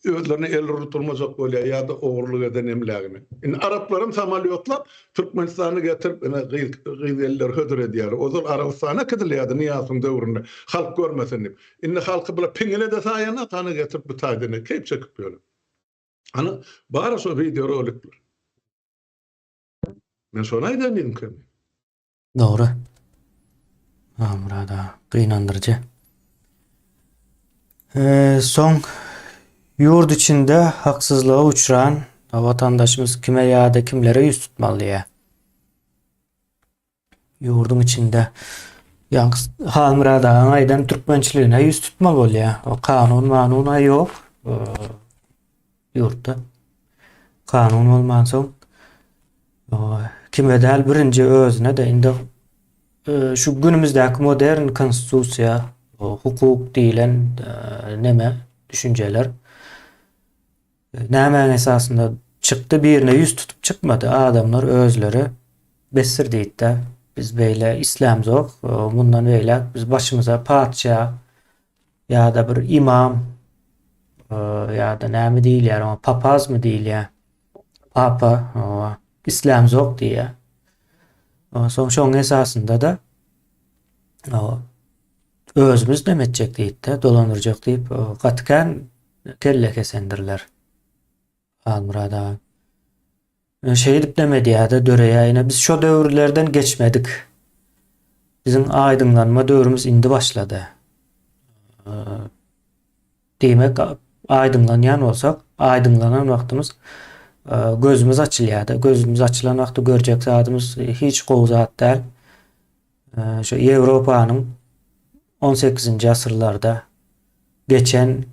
özlerini el ruturmazak bolýar ýa-da ogurlyk eden emlägini. Inne araplarym samalyotlar Türkmenistany getirip gyýyller hödür edýär. Ozal Arabistana kidilýärdi Niýazyň döwründe. Halk görmesin diýip. Inne halky bila piňine de saýana kany getirip bu taýdyny kep çekip ýörler. Ana bara so video rolikler. Men şonu aýdandym ki. Doğru. Burada kıynandırıcı. Son yurt içinde haksızlığa uçuran vatandaşımız kime ya da kimlere yüz tutmalı ya? Yurdun içinde Halmırada aydan Türkmençiliğine yüz tutmalı ol ya. O kanuna yok. Yurtta. Kanun olmansın. Kime del birinci özüne de indi şu günümüzdeki modern konstitusiya, hukuk diýilen neme düşünceler näme esasında çıktı birine yüz tutup çıkmadı. Adamlar özleri besirdiýdi. Biz beýle İslam zok. Bundan beýle biz başımıza padşah ya da bir imam ya da näme diýilýär, ama papaz mı diýilýär? Papa, İslam zok diye. Son esasında da özümüz demetjek diýip dolandırjak diýip gatken kelle kesendirler. Almurada şey dip demedi ya da döreýä, biz şu döwürlerden geçmedik. Bizim aydınlanma döwrümüz indi başladı. Demek aydınlanýan bolsak, aydınlanan wagtymız gözümüz açılýardy. Gözümüz açılan wagtda görjek zatymız hiç gowzat däl. Şu Ýewropanyň 18. asyrlarda geçen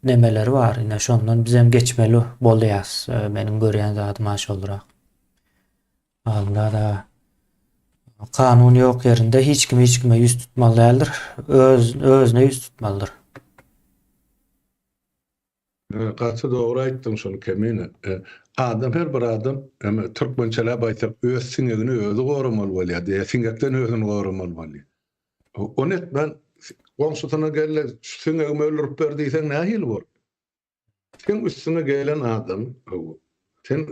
nemeleri var. Ine şondan biz hem geçmeli bolýas. Meniň görýän zatym aş olarak. Alda kanun yok yerinde hiç kime yüz tutmalıdır. Özüne yüz tutmalıdır. Gaçy dogry aýtdyň şonu kemine. Adam her bir adam türkmençelä baýsak öz siňegini özü goramaly bolýar. Siňekden özüni goramaly bolýar. O net ben komşusyna gelle siňegimi öldürip berdiýsen nähili bol? Sen üstüne gelen adam sen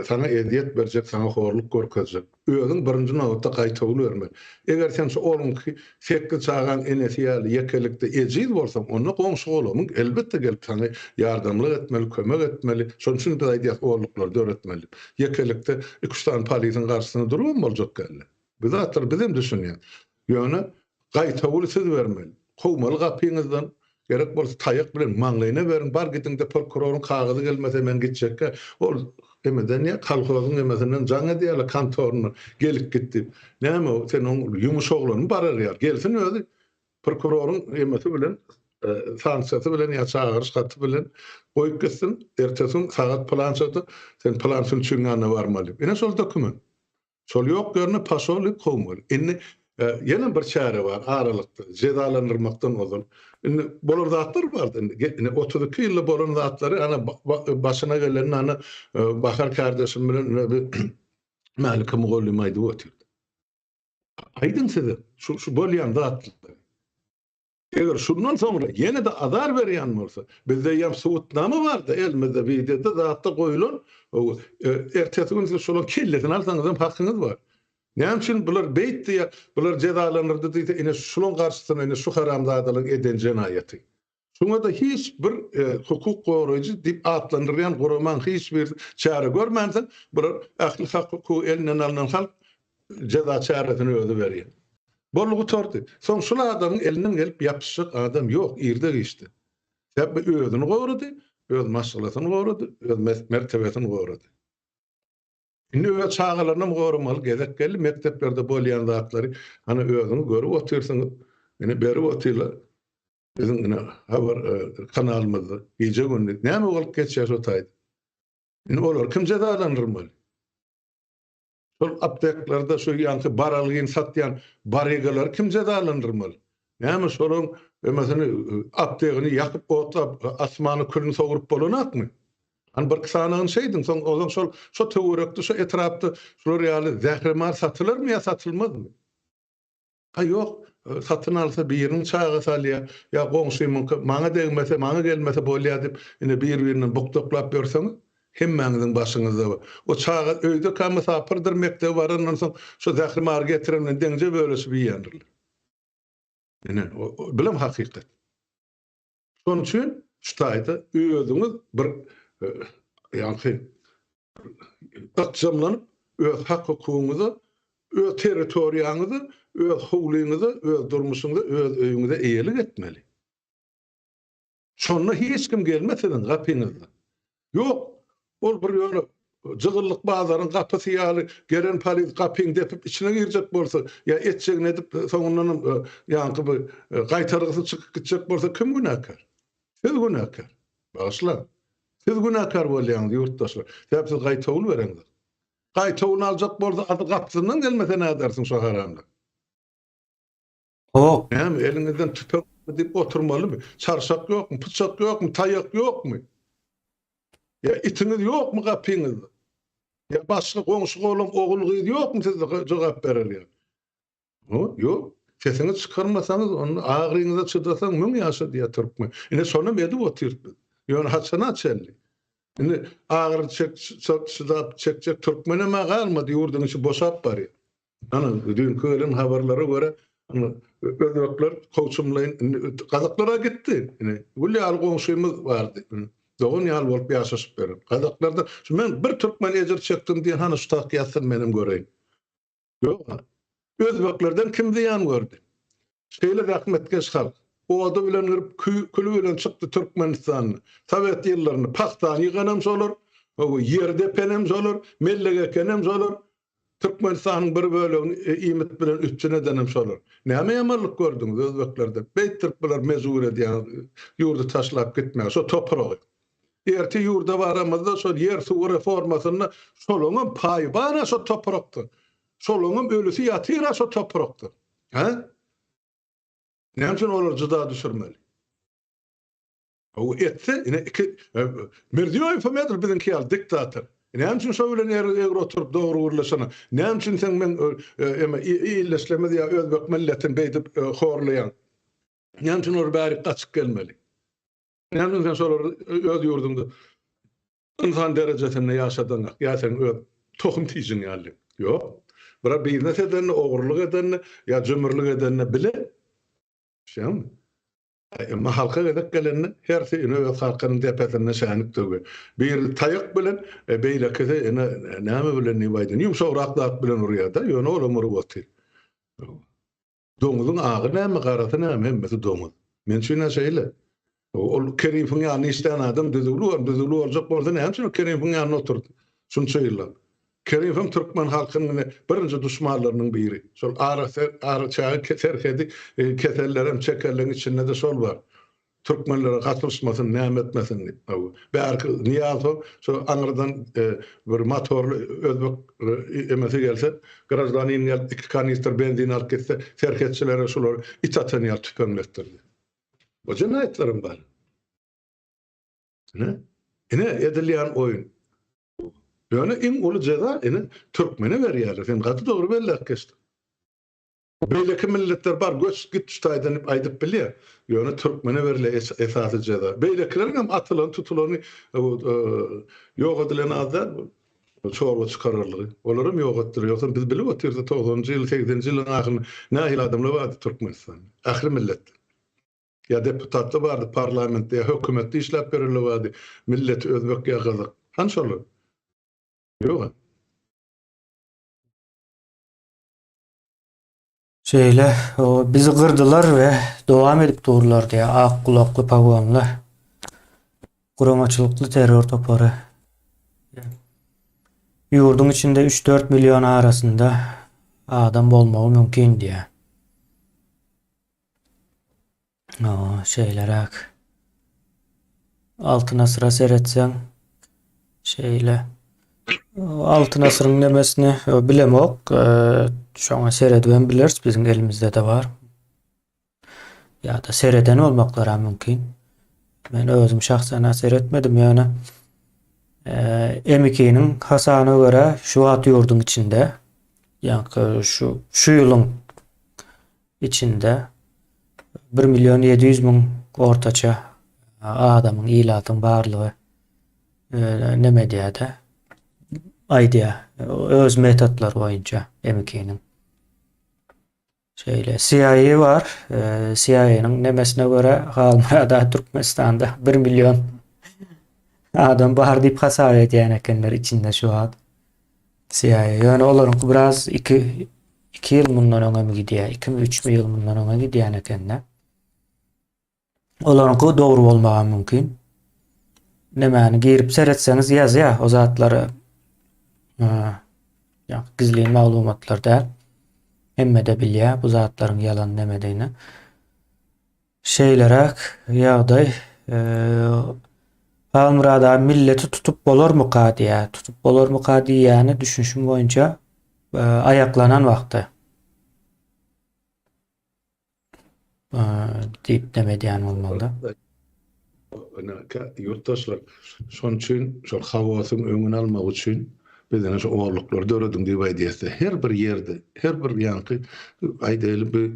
sana ediyet berjek, sana horluk görkezjek. Özüň birinji nowatda gaýtagyly berme. Eger sen şu olunky sekki çagan enesiýaly yekelikde ejiz bolsaň, onda goňşy bolamyň elbetde gelip sana ýardamlyk etmeli, kömek etmeli. Şoň üçin biz aýdýas orluklar döretmeli. Yekelikde 2-3 tane polisin garşysyna durup boljak gelle. Biz atlar bizim düşünýän. Ýöne gaýtagyly söz bermeli. Kowmaly gapyňyzdan gerek bolsa taýak bilen maňlaýyna berin. Bar gitdiňde prokuroruň kagyzy gelmese men gitjekkä. Ol emeden ya kalkulasyň emesinden jaň edýärler kantoruny gelip gitdi. Näme o sen oň ýumuş oglanyny bararýar. Gelsin özü prokuroruň emesi bilen sanksiýasy bilen ýa çağırış gaty bilen goýup gitsin. Ertesi sagat planşady sen planşyny çüňňäne barmaly. Ene şol dokument. Şol ýok görne paşoly kowmaly. Indi yana bir çare var aralykda cezalandyrmakdan ozan. Bolar zatlar bardy. 32 ýyl bolan zatlary ana başyna gelen ana Bakar kardeşim bilen Malikim Golly maýdy oturdy. Aýdyn size şu bolýan zatlar. Eger şundan sonra yine de azar berýän bolsa, bizde ýa suwutnama bardy, elimizde videoda zatda goýulan, ertesi gün şolon kelletini alsaňyz hakyňyz bar. Näme üçin bular beýtdi ýa, bular cezalandyrdy diýse, ine şunun garşysyna ine şu haramzadalyk eden jenaýaty. Şuna da hiç bir hukuk goraýjy diýip adlandyrýan goraman hiç bir çare görmänsen, bular ahly hakyky elinden alynan halk ceza çaresini ödü veriyor. Bolluğu tordu. Son şul adamın elinden gelip yapışık adam yok. İrde geçti. Hep ödünü korudu. Öz masalasını korudu. Öz mertebesini korudu. Şimdi öyle çağalarına mı korumalı? Gezek geldi. Mekteplerde bolyan zatları hani ödünü görüp otursanız yine beri otuyorlar. Bizim yine haber kanalımızda gece gündüz. Ne mi olup geçiyor o taydı? Yine olur. Kim cezalandırmalı? Sol apteklerde şu yankı baralgın satyan barigalar kim cezalandırmalı? Näme solun mesela aptegini yakıp otlap asmanı külünü soğurup bolunak mı? Hani bir kısanağın şeydin son ozon şu töwerekde şu etrafta şu reali zährimar satılır mı ya satılmaz mı? Ha yok. Satın alsa bir yerini çağa salya ya goňşymyň maňa degmese maňa gelmese bolýar dip ine bir-biriniň bukdoklap berseňiz hemmäňiziň başyňyzda o çağa öýde kamy sapyrdyr mekdep barandan soň şu zährimar getirenden deňje bölesi bir ýandyr. Ine bilim hakykat. Şoň üçin şu taýda öýüňiz bir ýa-ni aqsamlanyp öz hak hukugyňyzy öz territoriýaňyzy, öz howluňyzy, öz durmuşyňyzy, öz öýüňize eýelik etmeli. Şonda hiç kim gelmeseden gapyňyzda. Yok, ol bir ýöne jygyrlyk bazaryň gapysy ýaly gelen polis gapyň depip içine girjek bolsa, ya etjek nedip soňundan ýa-ni bu gaýtargysy çykyp gitjek bolsa kim günahkar? Siz günahkar. Başla. Siz günahkar bolýaňyz ýurtdaşlar. Sebäp siz gaýtawyl bereňiz. Gaýtawyny aljak bolsa adı gapsyndan gelmese nädersiň şu haramda? Hop. Hem elinizden tüpek dip oturmalı mı? Çarşak yok mu? Bıçak yok mu? Tayak yok mu? Ya itiniz yok mu kapınızda? Ya başka komşu oğlum oğul kız yok mu size cevap verir ya? Yok. Sesini çıkarmasanız onun ağrınıza çıdasan mı yaşa diye Türkmen. Yine sonra medip oturdu. Yani haçana çelli. Yine ağır çek Türkmen'e mi kalmadı yurdun içi boşap var ya. Ana dün köylerin haberlere göre ödekler koçumlayın Kazaklara gitti. Yani gülli al komşumuz vardı. Doğun yal bolup yaşaşıp berim. Kazaklarda men bir Türkmen ejir çektim diye hani şu takyasın benim göreyim. Yok. Özbeklerden kim diyan gördü? Şeyle rahmetkeş halk. O adı bilen girip külü bilen çıktı Türkmenistan'ı. Sovet yıllarını paktan yıkanam olur. O yerde penem olur. Mellege kenem olur. Türkmenistan'ın bir bölümünü imet bilen üstüne denem olur. Näme yamanlyk gördüňiz Özbeklerde? Beyt Türkmenler mezur edýän ýurdu taşlap gitmäge, so topragy. Erti ýurda baramazda so yer suw reformasyny şoluňun paýy bara so toprakdy. Şoluňun ölüsi ýatyra so toprakdy. Ha? Näme üçin olar juda düşürmeli? O etse ine Mirziyoyev medir bizimki ýa diktator. Näme üçin şöyle ýere oturup dogry gurlaşana? Näme üçin sen men illeşlemedi ýa Özbek milletini beýdip horlaýan? Näme üçin or bäri gaçyp gelmeli? Näme üçin sen şolar öz ýurdunda insan derejesinde ýaşadan, ýa sen öz tohum tiýjin ýaly. Ýok. Bira biznes edenni, ogurlyk edenni, ýa jömürlük edenni bile. Şeými? Ama halka gedek gelenni her şeyini öz halkynyň depesine şänik töge. Bir taýak bilen beýle kese näme bilen nibaýdy? Ýumşagrak zat bilen urýarda, ýöne olamur boty. Doňuzyň agy näme, garasy näme, hemmesi doňuz. Men şuna şeýle. Ol Keripiň ýanyna işleýän adam düzgün boljak bolsa näme üçin Keripiň ýanyna oturdy? Şunu şeýle. Kerifim Türkmen halkynyň birinji düşmanlarynyň biri. Şol ara çağı keserkedi, kesellerem çekerlerin içinde de şol bar. Türkmenlere gatnaşmasyn, näme etmesin diýip. Bärki niýazo şu aňyrdan bir motorly özbek emesi gelse, garajdanyň ýa iki kanister benzin alyp getse, serhetçilere şolar itaten ýa tüpemletdirdi. Bu jinayetlerim bar. Ne? Ine edilýän oýun. Yani en ulu ceza Türkmene berýärler. Sen gaty dogry bellek geçdi. Beýleki milletler bar göç git ştaýdan aýdyp bilýär. Yani Türkmene berile esasy ceza. Beýlekiler hem atylan tutulany ýok edilen azar çorba çykararlygy. Olaram ýok etdir. Ýoksa biz bilip oturdy 90-njy ýyl 80-nji ýylyň ahyryny nähil adamlar bardy Türkmenistan. Ähli millet. Ya deputatlar bardy parlamentde, hökümetde işläp berilýär bardy. Millet özbek ýa gazak. Hanşolar? Yok. Şeyle o bizi kırdılar ve devam edip dururlar diye ak kulaklı pagonlar, kuramaçılıklı terör topları. Yurdun içinde 3-4 milyon arasında adam olmağı mümkün diye. O şeyler ak. Altına sıra seyretsen şeyle Altın asırın nemesini bilemok. Şoňa seredýän bileriz, bizim elimizde de var. Ya da sereden olmaklara mümkin. Ben özüm şahsen seyretmedim yani. M2'nin hasana göre şu at yurdun içinde, yani şu yılın içinde 1.700.000 ortaça adamın ilatın barlığı ne medyada aydiya öz metotlar boyunca M2'nin şeyle CIA var. CIA'nın nemesine göre Halmurada Türkmenistan'da 1 milyon adam bar deyip hasar ediyen ekenler içinde şu an CIA. Yani onların biraz 2 yıl bundan öňe mi gidiyor? 2-3 yıl bundan öňe gidiyen ekenler. Onların doğru bolmagy mümkin. Nemeni girip seyretseniz ya o zatları ya gizli maglumatlar da hemme de bilýär bu zatlaryň yalan demediğini. Şeylerak ýagdaý Halmurada milleti tutup bolarmy diýär. Tutup bolarmy diýäni düşünşüm boýunça ayaklanan wagty. Diýip demediýän bolmaly. Yurttaşlar şon üçin şol hawasyň öňüni almak üçin bizden şu oğurluklar döredin diýip aýdýarsa her bir ýerde, her bir ýanky aýdaýly bir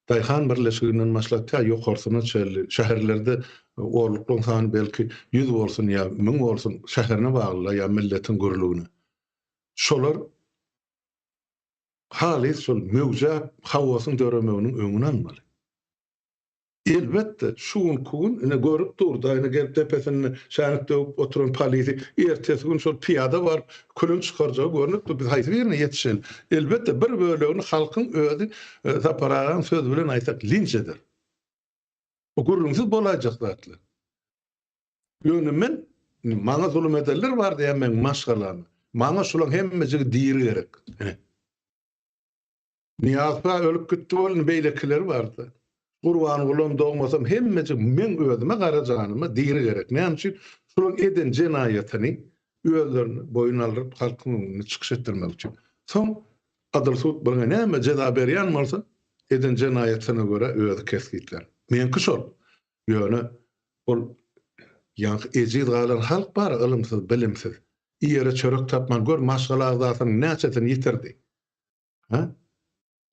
daýhan birleşiginiň maslahaty ýokarsyna çelli şäherlerde oğurluklaryň sany belki 100 bolsun ýa 1000 bolsun şäherine bagly ýa milletiň gürlügine. Şolar halis şol mewjud hawasyň döremeginiň öňüni almaly. Elbette şuun kugun ine görüp durda ine gelip tepesine şanıkta oturan polisi ertesi gün şol piyada var külün çıkarjağı görünüp biz haýsy birine ýetişel. Elbette bir bölegini halkyň özü saparagan söz bilen aýsak linç eder. O gurrunsyz bolajak zatlar. Ýöne men maňa zulüm ederler bar diýen men maşgalamy. Maňa şolaň hemmesi diýeri gerek. Niyazpa ölüp gitdi bolan beýlekiler bardy. Gurban bolan dogmasam hemmesi men özüme garajanymy diýeri gerek. Näme üçin şolaň eden jenaýatyny özlerini boyun alyp halkyň çykyş etdirmek üçin. Soň adalsut bilen näme jeza berýän bolsa eden jenaýatyna göre özü kesgitler. Menki şol. Ýöne ol ýa-ni ejid galan halk bar, ilmsiz, bilimsiz. Ýere çörek tapman gör maşgala azatyny näçetini ýitirdi. Ha?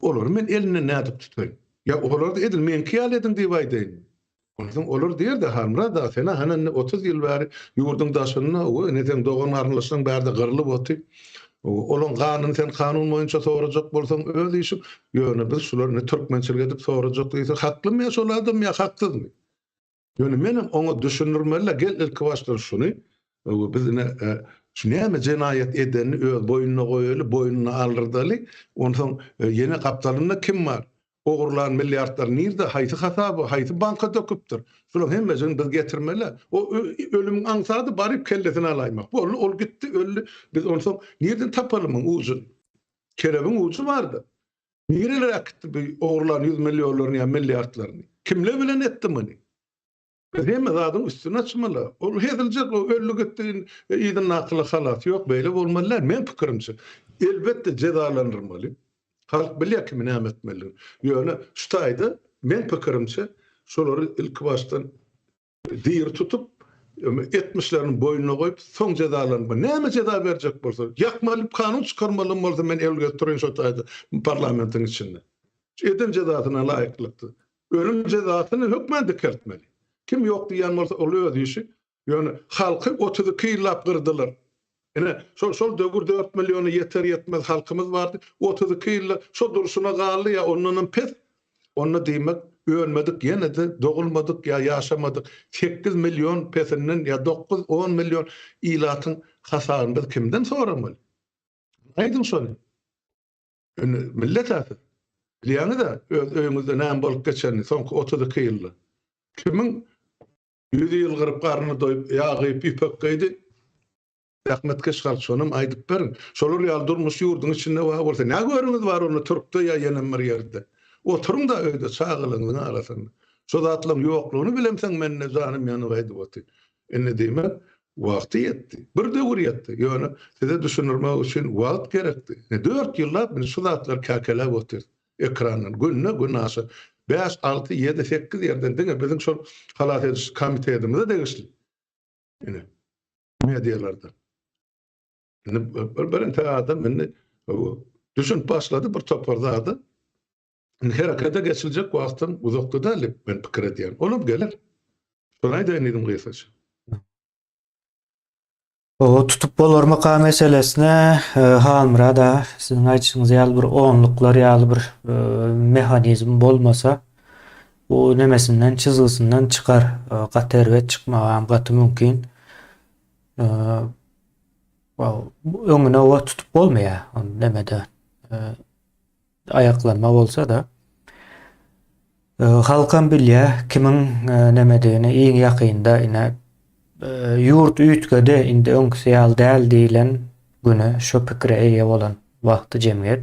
Olar men eline nädip tutayım. Ya olar da edil men kiyal edin diýip aýdyn. Ondan olar diýer de Halmurada sena hanan 30 ýyl bäri ýurdun daşyna o neden dogan arnlaşyň bärde gyrylyp oty. Olan ganyny sen kanun boýunça sorajak bolsaň öz işi ýöne biz şularny türkmençilik edip sorajak diýse haklymy ýa şol adam ýa haksyzmy? Ýöne menim oňa düşünürmeli gel ilki başlar şuny. Biz näme jenaýat edeni öz boýnuna goýaly, boýnuna aldyrdaly. Ondan ýene kaptalynda kim bar? Ogurlan milliardlar nirde haýsy hasaby, haýsy banka döküpdir. Şolar hemmesini biz getirmeli. O ölümüň aňsady baryp kellesini alaýmak. Bu ol gitdi, öldü. Biz onsoň nerden tapalymyň uju? Kerebiň uju bardy. Nireler gitdi bu ogurlan 100 millionlaryny ýa milliardlaryny? Kimle bilen etdi muny? Biz hemme zadyň üstüne açmaly. Ol heziljek o öldü gitdi, ýygyň akly halat ýok, beýle bolmalylar. Men pikirimçe elbette cezalandyrmaly. Halk bilýär ki näme etmeli. Ýöne şutaýdy, men pikirimçe şolary ilki başdan diýir tutup 70'lerin boynuna goýup soň cezalanma. Näme ceza berjek bolsa, ýakmaly kanun çykarmaly bolsa men elge turyn şutaýdy parlamentiň içinde. Eden cezasyna laýyklykdy. Ölüm cezasyny hökmen dikertmeli. Kim ýok diýen bolsa ol öz işi. Ýöne halky 32 ýyllap gyrdylar. Şol dögür 4 milyonu yeter yetmez halkımız vardı. 32 yılla şol duruşuna galy ya onunun pes. Onu diýmek ölmedik ýene de dogulmadyk ya ýaşamadyk. 8 milyon pesinden ya 9-10 milyon ilatyň hasaryny biz kimden soramaly? Aýdym şonu. Millet äti. Bilýäňi da öňüzde näme bolup geçeni soňky 32 ýylly. Kimin 100 ýyl gyryp garny doýup ýagyp ipek giydi. Rahmetke şarçonum aýdyp berin. Şolar ýaly durmuş ýurdun içinde wa bolsa näme görüňiz bar onu Türkde ýa ýene bir ýerde. Oturuň da öýde çağılyňyň arasynda. Şo zatlaryň ýoklugyny bilemseň men ne zanym ýany gaýdy boty. Enne diýme wagty ýetdi. Bir döwür ýetdi. Ýöne size düşünürmek üçin wagt gerekdi. 4 ýyllap men şu zatlar kakelap otur. Ekranyň günne gün aşy 5 6 7 8 ýerden diňe biziň şol halat ediş komitetimize degişli. Ene medialarda. Bir adam beni düşün başladı bir toparladı. Harekete geçilecek vaktin uzakta da ben fikir ediyorum. Olup gelir. Sonra da enidim kıysaç. O tutup bolarmaka meselesine Halmyrada sizin aytışyňyz ýaly bir onluklar ýaly bir mehanizm bolmasa bu nemesinden çizgisinden çıkar. Gaterwet çıkmagam gaty mümkin. Öňüne o tutup bolmaýar. Onu demede ayaklanma bolsa da halkam bilýär kimin nemediğini iň ýakynda ine ýurt üýtgede indi öňküsi ýaly däl diýilen güne şo pikire eýe bolan wagty jemgyýet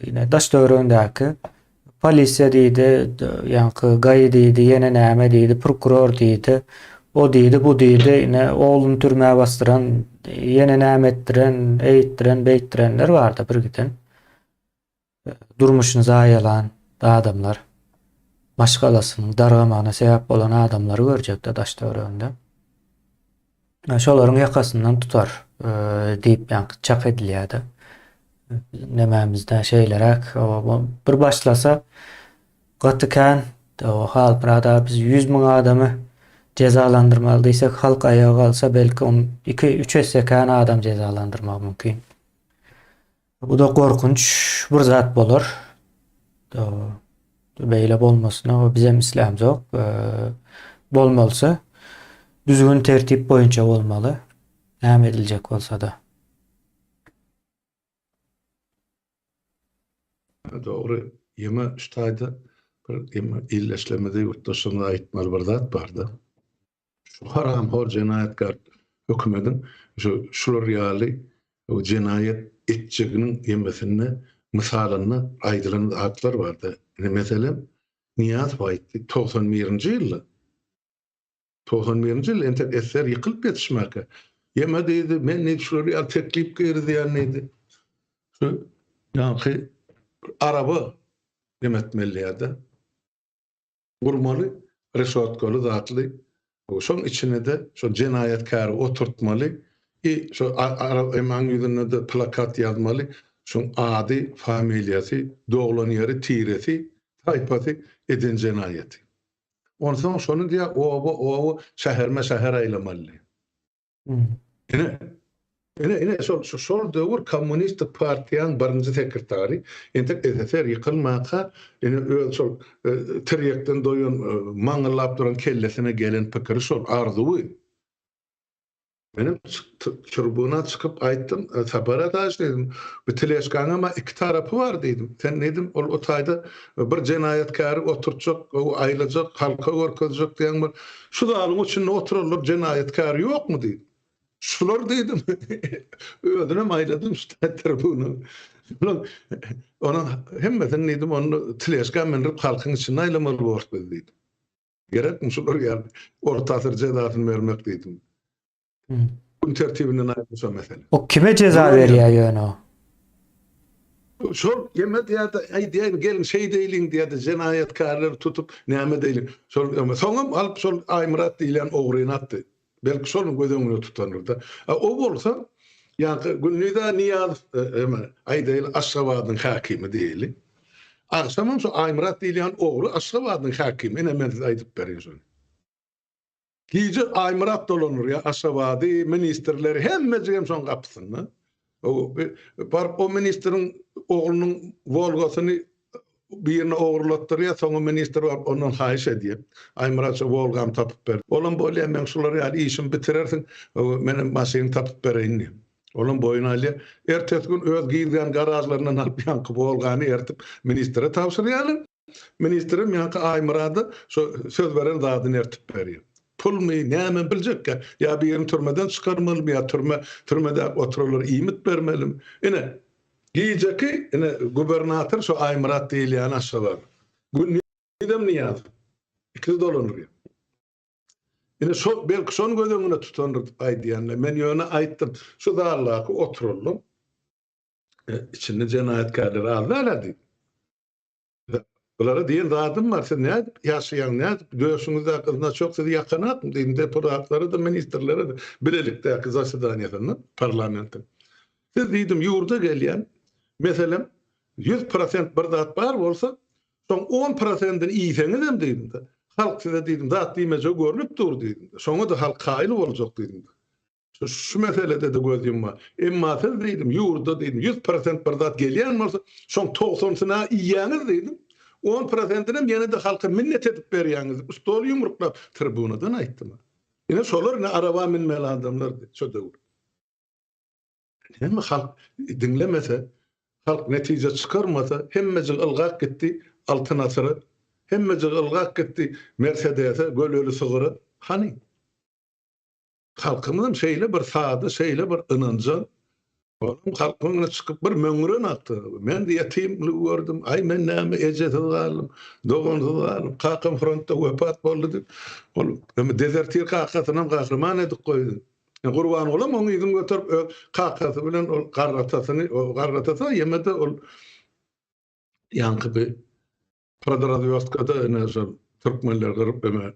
ine daş döwründäki polisiýa diýdi, ýa-ni gaý diýdi, ýene näme diýdi, prokuror diýdi, o diýdi, bu diýdi, ine oğlunu türmäge bastıran, ýene näme etdiren, eýitdiren, beýitdirenler barda bir giden. Durmuşyny zaýalan adamlar, maşgalasynyň dargamagyna sebäp bolan adamlary görjekde daş döwründe. Şolaryň ýakasyndan tutar diýip çap edilýärdi. Nememizde şeylerek bir başlasa gatyken o Halmyrada biz 100 000 adamı cezalandırmaly diýsek halk ayağa kalsa belki 2-3 essekän adam cezalandırmak mümkin. Bu da korkunç bir zat bolar. Beýle bolmasyna bizem islam zok. Bolmalsa düzgün tertip boýunça bolmaly. Näme ediljek bolsa da. Doğru. Yeme ştaýda bir yeme illeşlemede ýurtdaşyna aýtmaly bir zat bardy. Şu haram hor jenaýatkar hökümetiň şular ýaly o jenaýat etjiginiň ýemesine misalyny aýdylan atlar bardy. Mesela Niyaz aýtdy 91-nji ýyly. 91-nji ýyl entek eser ýykylyp ýetişmäke. Ýeme diýdi men ne şular ýaly teklip gerdi ýa-ni. Şu ýa-ni araba demetmeliydi. Vurmalı, reşatkalı zatlı. Şoň içine de şu jenaýatkary oturtmaly. Şu eman ýüzüne de plakat ýazmaly. Şoň ady, familiýasy, doglan ýeri, tiresi, taýpasy eden jenaýaty. Ondan şonu diýär, o şäher aýlamaly. Ene şol döwür Kommunistik Partiýanyň birinji sekretary entek eser ýykylmaka şol tiryekden doýan maňyllap duran kellesine gelen pikiri şol arzuwy. Benim tribuna çıkıp aýtdym, sabotaj dedim. Bu teleşkanyma iki tarapy bar dedim. Sen dedim, o taýda bir jenaýatkary oturjak, o aýlajak, halka görkezjek diýen bir şu dalyň içinde otururlar jenaýatkary ýokmu dedim. Şular dedim. Ödünem aýladım şu tribunu. Ona hemmeten dedim, onu teleşkan menip halkyň içinde aýlamaly boldy dedim. Gerekmi şular ýaly ortasy cezasyny bermek dedim. Gün tertibinden ayrılsa mesela. O kime ceza berýär ýöne o? Şol yemet ýa-da diýen gelin şey diýilin diýdi jenaýatkarlar tutup näme diýilin. Soňam alyp şol Aýmurat diýilen ogryny atdy. Belki şol gözüňe tutanyrda. O bolsa ýa-ni Günnüda Niyaz aýdyl Aşgabatyň hakimi diýili. Akşamam şu Aýmurat diýilen ogry Aşgabatyň hakimi ene aýdyp berýär. Gece Aýmurat dolanır ya Aşgabady ministrleri hemmejigem şoň gapysyna. O ministrin oğlunun Volgasyny birine oğurlatdyrýar, soňra ministr ondan haýyş edýär. Aýmurat şu Volgam tapyp ber. Olam bolýar men şular ýaly işimi bitirersiň, menem maşyny tapyp bereýin. Olan boyun ertesi gün öz giydiren garajlarından alıp yankı bolgany ertip ministre tapşyrýarlar. Ministrim yankı Aymurada söz veren zadyny ertip berýär. Pul mi näme biljek ya bir yerini türmeden çıkarmalı ya türmede oturulur imit bermelim. Ine giyeceki ine gubernatör şu Aymurat diýilýän aşalar. Nidem niyaz. $200. Ine belki son gözüňe tutandyr aýdýanlar. Men ýöne aýtdym. Şu darlaky oturuldum. İçinde cinayetkarlar azaladı. Bulara diýen zadım var. Sen ne yaşayan ne göğsüňizde kızına çok sizi yakanat diýdim deputatlara da ministerlere de bilelikde kızaşydanýasyny parlamentin. Siz diýdim ýurda gelýän meselem 100% bir zat bar bolsa soň 10%-ni iýseňiz hem diýdim de. Halk size diýdim zat diýmeze görünüp dur diýdim. Soňa da halk kaýly boljak diýdim. Şu meselede de gözüm var. Emma siz diýdim ýurda diýdim 100% bir zat gelýän bolsa soň 90-syna iýýäňiz diýdim. 10%'inem ýene de halka minnet edip berýäňiz. Stol ýumruklap tribunadan aýtdym. Ine şolar ne araba minmeli adamlardy. Şo döwür. Hem halk dinlemese, halk netije çıkarmasa hemmejil ılgak gitdi altın asırı, hemmejil ılgak gitdi Mercedes'e, gölölü sığırı. Hani? Halkımızın şeyle bir sağdı, şeyle bir ınanca. Oğlum halkımına çıkıp bir möngüren attı. Men de yetimli gördüm. Ay men näme ejeti galym, dogansız galym. Kakam frontda wepat boldy. Oğlum dezertir kakatynam kahraman edip goýdy. Gurban olam oňy ýüzüne götürüp kakasy bilen ol garratasyny ýemede ol ýanky bir Prodrazvyostkada näşe türkmenler gyryp eme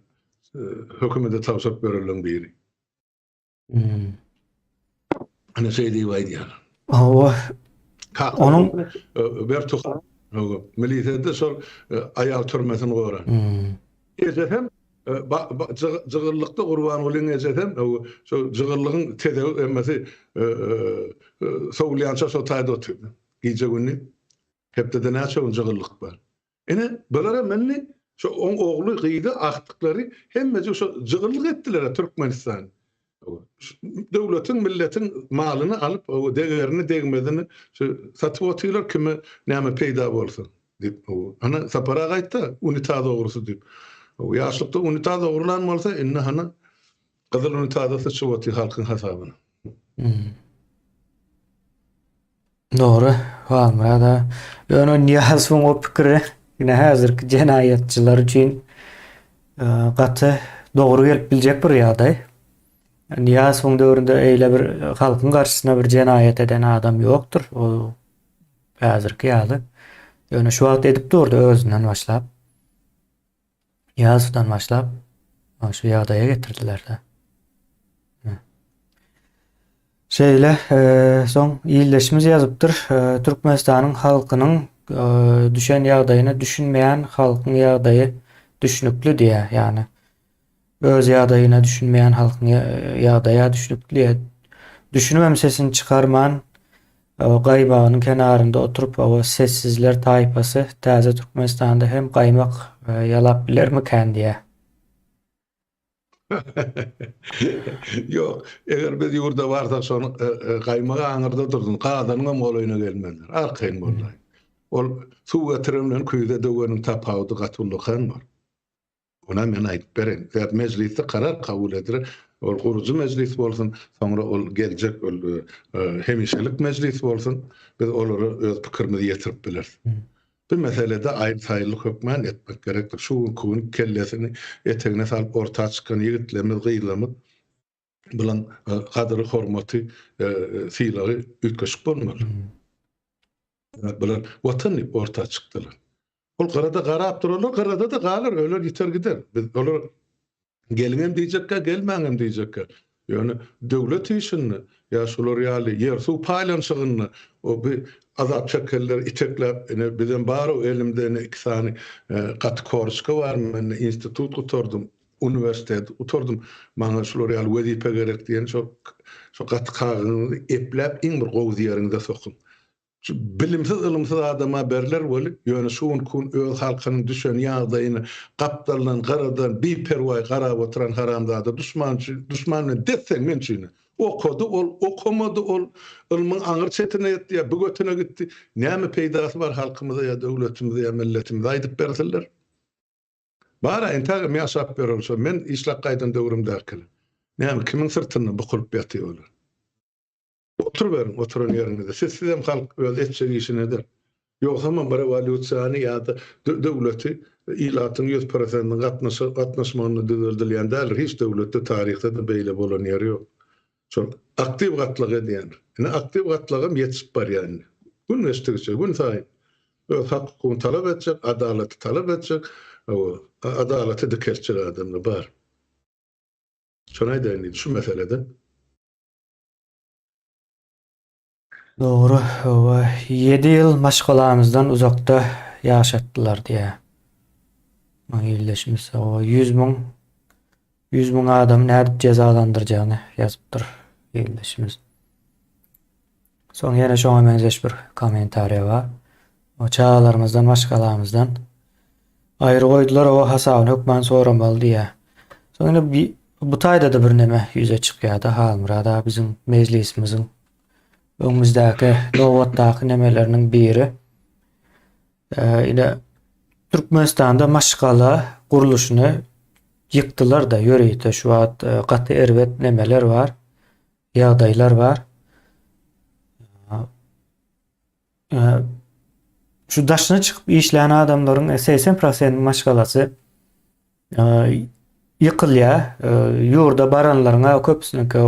hökümete tapşyryp berilen biri. Ana şey diýip aýdýar. Onun Bertuh militerde şol aýal türmesini goýar. Ejem jygyrlykda gurban bolan ejem şo jygyrlygyň tedewi emmesi soğulýança şo taýda oturdy. Gije günni hepde näçe jygyrlyk bar. Ene bulara menni şo oň ogly gyýdy akdyklary hemmesi şo jygyrlyk etdiler Türkmenistan. Devletin, milletin malını alıp o değerini degmedini satıp otuyorlar kimi näme peýda bolsun dip ana sapara gaýtda unita dogrusu dip o ýaşlykda unita dogrulan bolsa inne hana gyzyl unitada saçyp otyr halkyň hasabyna. Doğru. Halmada ýöne ýaşyň o pikiri ine häzirki jenaýatçylar üçin gaty dogry gelip biljek bir ýagdaý. Niyaz son döwründe eýle bir halkyň garşysyna bir jenaýat eden adam ýokdur. O häzirki ýaly. Ýöne şu wagt edip durdy özünden başlap. Ýazdan başlap şu ýagdaýa getirdiler-de. Şeýle soň ýyllaşmyz ýazypdyr. Türkmenistanyň halkynyň düşen ýagdaýyny düşünmeýän halkyň ýagdaýy düşünükli diýär. Ýani öz ýagdaýyna düşünmeýän halkyň ýagdaýa düşünükli. Düşünmem sesini çıkarman gaýbagynyň kenarynda oturup o sessizler taýpasy täze Türkmenistanda hem gaýmak ýalap bilermiken diýär. Yok, eger biz ýurda barsak şonu gaýmaga aňyrda durdun, gadanyň goloýuna gelmenler. Arkaýyn bolýar. Ol suw getirenlen küýde döweniň tapawdy gatullykan bar. Ona men aýdyp beren. Zat meclisde karar kabul edilir. Ol gurucu meclis bolsun, soňra ol geljek ol hemişelik meclis bolsun. Biz olary öz pikirimizi ýetirip biler. Bu meselede aýry saýlyk hökmen etmek gerekdir. Şu gün kellesini etegine salyp ortağa çykan ýigitlerimiz gyýlamyp bilen gadyry hormaty sylagy ütkeşik bolmaly. Bilen watany ortağa çykdylar. Ol garada garap dururlar, garada da galar, öler ýeter gider. Biz olar gelmem diýjekkä, gelmäňem diýjekkä. Ýöne döwlet işini, ýa şolar ýaly ýer suw paýlanşygyny, o bir azap çekerler itekläp, bizden bar o elimde iki sany gat korska bar, men institut oturdum, üniversitede oturdum. Maňa şolar ýaly wezipe gerek diýen şo gat kagyny epläp iň bir gowy ýerinde sokdum. Bilimsiz ılımsız adama berler bolup ýöne şuň kun öz halkynyň düşen ýagdaýyny gapdalan garadan bir perway garap oturan haramzada düşman bilen desseň men çyny Okudu ol, okumadı ol, ilmin aňyr çetine ýetdi ýa bu götüne gitdi. Näme peýdasy bar halkymyza ýa döwletimizde ýa milletimizde aýdyp berdiler. Bara entäge me asap berolsa men işlak gaýdan döwrümdäki. Näme kimiň sırtyny bukulyp ýatýar. Otur berin, oturan ýerinde. Sizem halk öz etçe işi nedir? Ýoksa men bir revolýusiýany ýa-da döwleti ilatyň 100% gatnaşmagyny düzeldilen däl. Hiç döwletde taryhda da beýle bolan ýeri ýok. Çok aktiv gatlyk edýän. Ine aktiv gatlygym ýetişip barýan. Gün näçdigçe, gün saýyn. Öz hakyny talap etjek, adalaty talap etjek. Adalaty dikelçi adamlar bar. Şonu aýdyn, şu meselede. Doğru. 7 ýyl maşgalamyzdan uzakda ýaşatdylar diýe. Maýylleşmiş 100 000 adam nädip cezalandyrjagyny ýazypdyr ýylleşimiz. Soň ýene şoňa benzeş bir kommentariýa bar. O çağalarymyzdan, maşgalamyzdan aýry goýdular, o hasabyny hökmen soramaly diýe. Soňra bu taýda da bir neme ýüze çykýardy. Halmyrada bizim mejlisimiziň öňümüzdäki nowatdaky nemeleriniň biri ine Türkmenistanda maşgala guruluşyny yıktılar da ýöreýte şu wagt gaty erbet nemeler var, ýagdaýlar bar. Şu daşyna çykyp işlän adamlaryň 80% maşgalasy ýykylýar. Ýurda baranlaryňa köpüsiniňki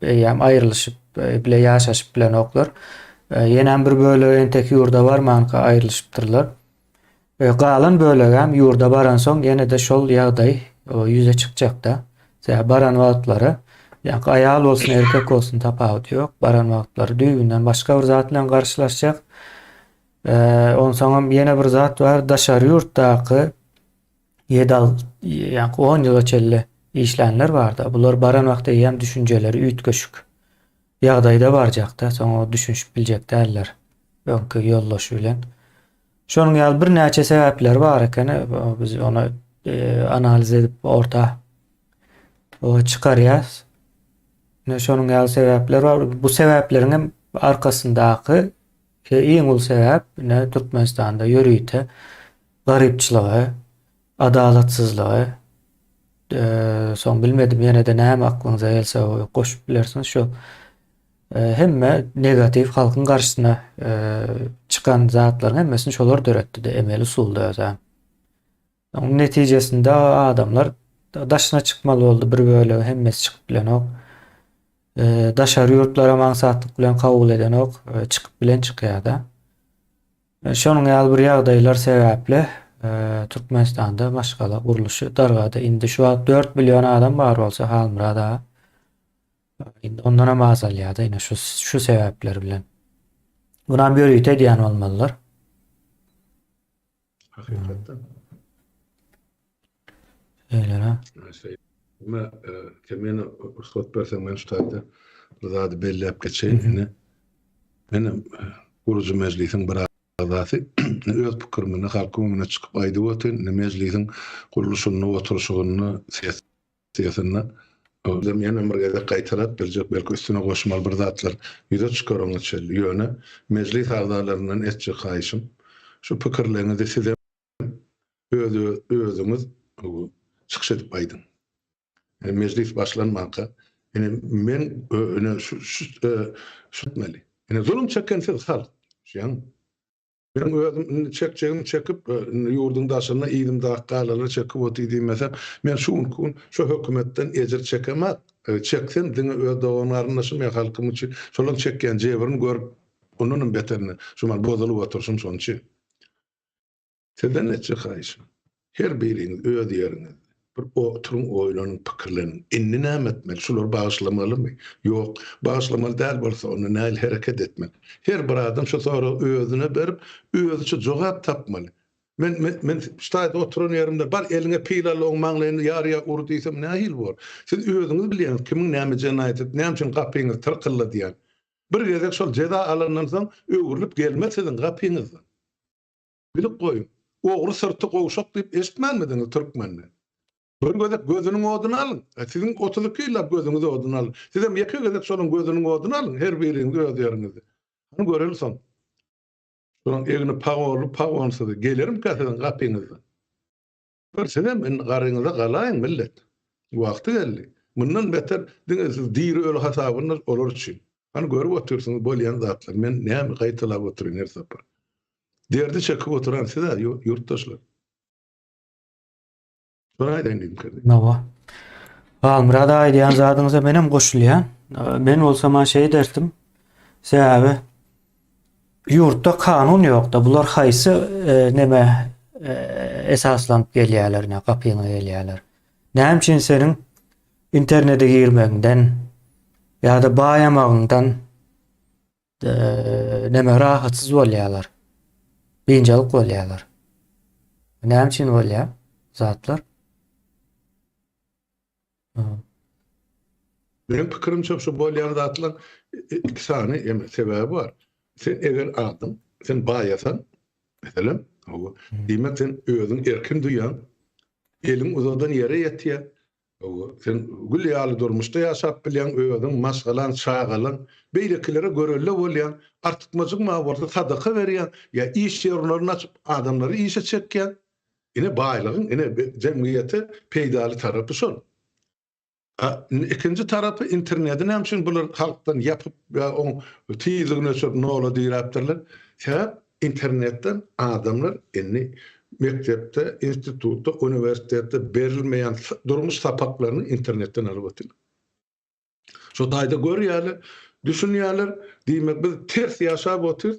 ýa aýrylyşyp bile ýaşaşyp bilen oklar. Ýene bir bölegi entek ýurda barmanka aýrylyşypdyrlar. Galan bölegem ýurda baran soň ýene de şol ýagdaý ýüze çykjak da. Sähä baran wagtlary ýa aýal bolsun, erkek bolsun tapaut ýok. Baran wagtlary düýünden başga bir zat bilen garşylaşjak. Onsoň ýene bir zat bar, daşary ýurtdaky 7 ýa 10 ýyla çelle işlenler bar da. Bular baran wagtda ýa düşünjeleri üýtgeşik ýagdaýda barjak da. Soň o düşünüp biljek däller. Öňkü ýoldaşy bilen. Şonuň ýaly bir näçe sebäpler bar eken, biz onu analiz edip orta çykarýas. Şonuň ýaly sebäpler bar. Bu sebäpleriň arkasyndaky iň ul sebäp Türkmenistanda ýöreýte garypçylygy, adalatsyzlygy. Soň bilmedim ýene de näme aklyňyza gelse goşup bilersiňiz şu hemme negativ halkyň garşysyna çıkan zatlaryň hemmesini şolar döretdi emeli usulda özä. Onuň netijesinde adamlar daşyna çykmaly boldy bir bölegi hemmesi çykyp bilen ok. Daşary ýurtlara maňsatlyk bilen kabul eden ok çykyp bilen çykýarda. Şonuň ýaly bir ýagdaýlar sebäpli Türkmenistanda maşgala guruluşy dargada indi şu wagt 4 milyon adam bar bolsa Halmyrada indi ondan hem azalýarda ýene şu sebäpler bilen. Buna bir ýete diýen bolmalylar. Hakikaten. Öyle. Ama kemene ruhsat bersen men şu taýda bir zady belläp geçeýin. Benim gurucu mejlisiň bir azasy öz pikirimi halkymyna çykyp aýdyp ötün, mejlisiň guruluşyny, oturuşyny, siýasatyny özüm ýene birge gaýtarap biljek, belki üstüne goşmaly bir zatlar ýüze çykaraňyz çelli ýöne mejlis agzalarynyň etçi haýşym şu pikirlerinizi size özüňiz çykyş edip aýdyn. Meclis başlanmanka men şu etmeli. Zulüm çeken siz halk. Ben özüm çekip ýurduň daşyna iýdim da galalar çekip otydy mesela men şu hökümetten ejir çekemek. Çeksen diňe öz dowanaryny halkym üçin şolaň çekken jebirini görüp onuň beterini şumal bozalyp oturşum şonçy. Sizden netçe haýşym. Her biriňiz öz ýeriňiz bir oturun oýlanyp pikirleniň. Inni näme etmeli? Şular bagyşlamalymy? Ýok, bagyşlamaly däl bolsa onu näil hereket etmeli. Her bir adam şu soragy özüne berip, özüçe jogap tapmaly. Men ştaýda oturan ýerimde bar eliňe pilaly oň maňlaryny ýarya urdyysam nähil bor. Siz özüňiz bilýän kimiň näme jenaýet, näme üçin gapyňyz tyrkyldy diýen. Bir gezek şol ceza alandan soň öwürlüp gelmez sizin gapyňyzdan. Bilip goýun. Ogry sırtı gowşak diýip eşitmänmidiňiz türkmenni? Bir gözek gözünün odunu alın. Sizin 32 yılla gözünüzü odunu alın. Sizem iki gözek şonun gözünün odunu alın. Her biriniz öz yerinizi. Onu görelsin. Şonun evini pağonsa da gelirim kasadan kapınızdan. Görsene men garynıza galayın millet. Wagty geldi. Bundan beter diňesiz diri öl hasabynız olur üçin. Hani görüp otursunuz bolýan zatlar. Men näme gaýtylap oturyn her sapar. Derdi çekip oturan size yurttaşlar. Şonu aýdaýyn diýdim kardeş. Nawa. Almurad aýdýan zadyňyza menem goşulýan. Men bolsam şey derdim. Sebäbi yurtda kanun ýokda. Bular haýsy neme esaslanıp gelýärler, ne kapyňa gelýärler. Näme üçin senin internete girmeginden ýa-da baýamagyňdan neme rahatsyz bolýarlar. Beýinçilik bolýarlar. Näme üçin bolýar zatlar? Benim pikirimçe şu bolýan zatlar iki sany sebäbi bar. Sen eger adam, sen baýasan, meselem, diýmek sen özüň erkin duýan, eliň uzadan ýere ýetýär. Sen gül ýaly durmuşda ýaşap bilýän özüň maşgalan, şagalan, beýlekilere görelle bolýan, artykmajyk mawarda sadaka berýän, ýa iş ýerlerini açyp adamlary işe çekýän. Ine baýlygyň, ine jemgyýete peýdaly tarapy şol. İkinci tarapy internetin hem için bular halktan yapıp ya on tiyizligine çok ne ola diýipdirler. Sebäp internetten adamlar indi mektepde, institutda, üniversitede berilmeýän durmuş sapaklaryny internetten alyp otyr. Şo daýda görýärler, düşünýärler, diýmek biz ters ýaşap otyr.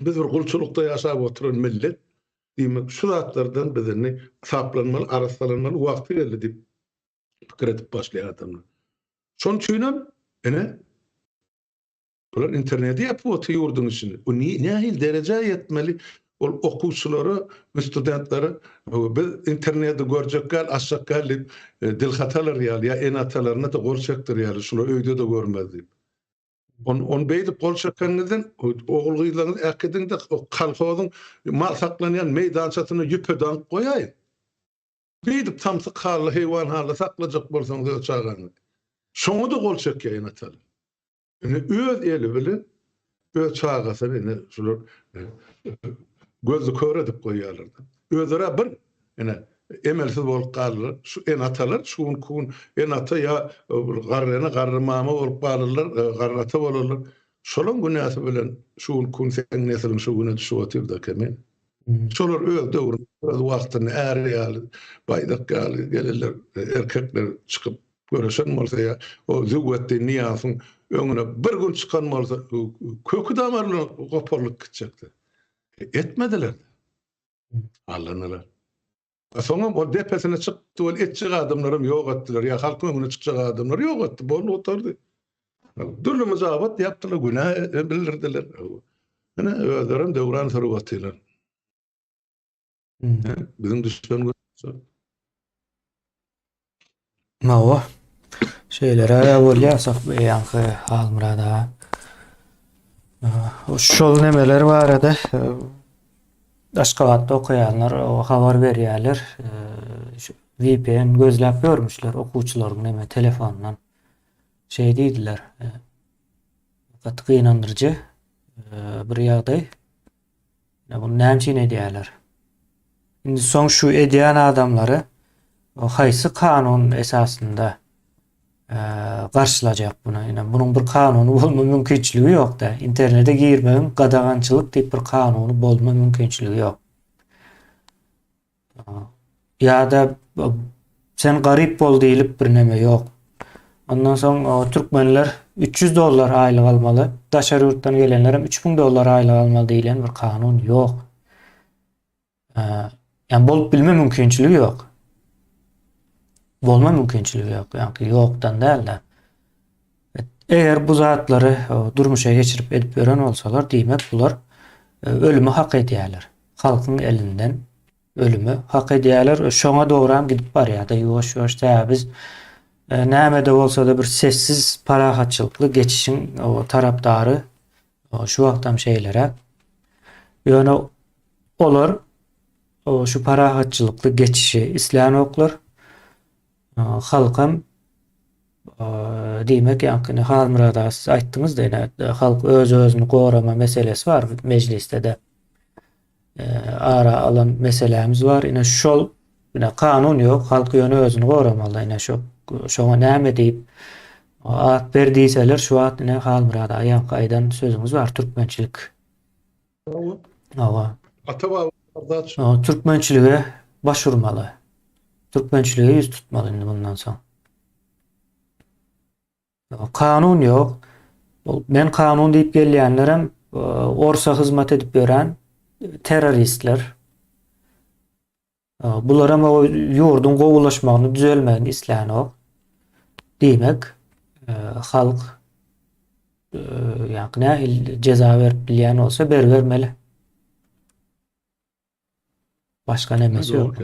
Biz bir gulçulukda ýaşap oturan millet. Diýmek şu zatlardan bizini saplanmaly, araslanmaly wagty geldi diýip pikir edip başlayan adamlar. Şon üçin ene bular interneti yapıp oturup yurdun içinde. O nähil derece yetmeli ol okuwçylary, studentlary biz interneti görjekler, aşaklar dil hatalar ýa en atalaryna da gorşakdyr ýaly şular öýde de görmezdi. On beýdip golşakanyňdan ogul gyýlaryň äkidinde kalhozyň mal saklanýan meýdançasyny ýüpeden goýaýyn. Beýdip tamsy karly heýwan halda saklajak bolsaňyz öçagany. Şoňa da gol çekýän atal. Ine öz eli bilen öz çagasy ine şular gözü kör edip goýýarlar. Özüre bir ine emelsiz bolup galyr. Şu en atalar şuň kun en ata ýa garryna garrymama bolup galyrlar, garrata bolarlar. Şolaň günäsi bilen şuň kun sen neslin şu güne düşüp otyrda kemen. Şolar öz döwrüne, öz wagtyny ärýärli, baýdak gelirler, erkekler çykyp görüşen bolsa ýa o züwetde niýasyň öňüne bir gün çykan bolsa kökü damarly goparlyk gitjekdi. Etmediler. Allanylar. Soňra o depesine çykdy, ol etjek adamlarym ýok etdiler, ýa halkyň öňüne çykjak adamlar ýok etdi, bolu oturdy. Dürli muzabat ýapdylar, günah bildirdiler. Ene özlerim döwran surup atdylar. Bizim düşman görüyorsa. Nawa. Şeylere bolýarsak beýanky Almurada. Şol nemeler barada Aşgabatda okuyanlar habar berýärler. VPN gözläp görmüşler okuwçylaryň neme telefondan şey diýdiler. Gatky inandyrjy bir ýagdaý. Bunu näme üçin edýärler? Indi soň şu edýän adamlary o haýsy kanun esasında garşylajak buna. Ýani bunun bir kanuny bolma mümkinçiligi ýok-da. İnternete girmegiň gadagançylyk diýip bir kanuny bolma mümkinçiligi ýok. Ýa-da sen garyp bol diýilip bir neme ýok. Ondan soň türkmenler $300 aýlyk almaly. Daşary ýurtdan gelenler hem $3000 aýlyk almaly diýilen bir kanun ýok. Yani bolup bilme mümkinçiligi ýok. Bolma mümkinçiligi ýok. Yani ýokdan däl-de. Eger bu zatlary durmuşa geçirip edip beren olsalar, diýmek bular ölümü hak edýärler. Halkyň elinden ölümü hak edýärler. Şoňa dogram gidip barýar-da ýoş-ýoş biz näme de bolsa da bir sessiz parahatçylykly geçişiň o tarapdary şu wagtam şeylere. Ýöne olar o şu parahatçylykly geçişi isläni oklar. Halkam diýmek ýankiny Halmyrada siz aýtdyňyz da halk öz-özüni gorama meselesi var mecliste de. Ara alan meselemiz var. Ine şol kanun yok. Halk ýöne özüni goramaly. Ine şoňa näme diýip at berdiýseler şu at ine Halmyrada ýanky aýdan sözüňiz var. Türkmençilik. Awa. Ataba ardaç Türkmençilige başvurmaly. Türkmençilige yüz tutmaly indi bundan soň. Kanun yok. Men kanun diýip gelýänlerem orsa hyzmat edip beren teröristler. Bulara o yurdun gogulaşmagyny düzelmegini isläni ok. Diýmek halk ýa-ni ceza berip bilýän bolsa bermeli. Başka nemesi yok.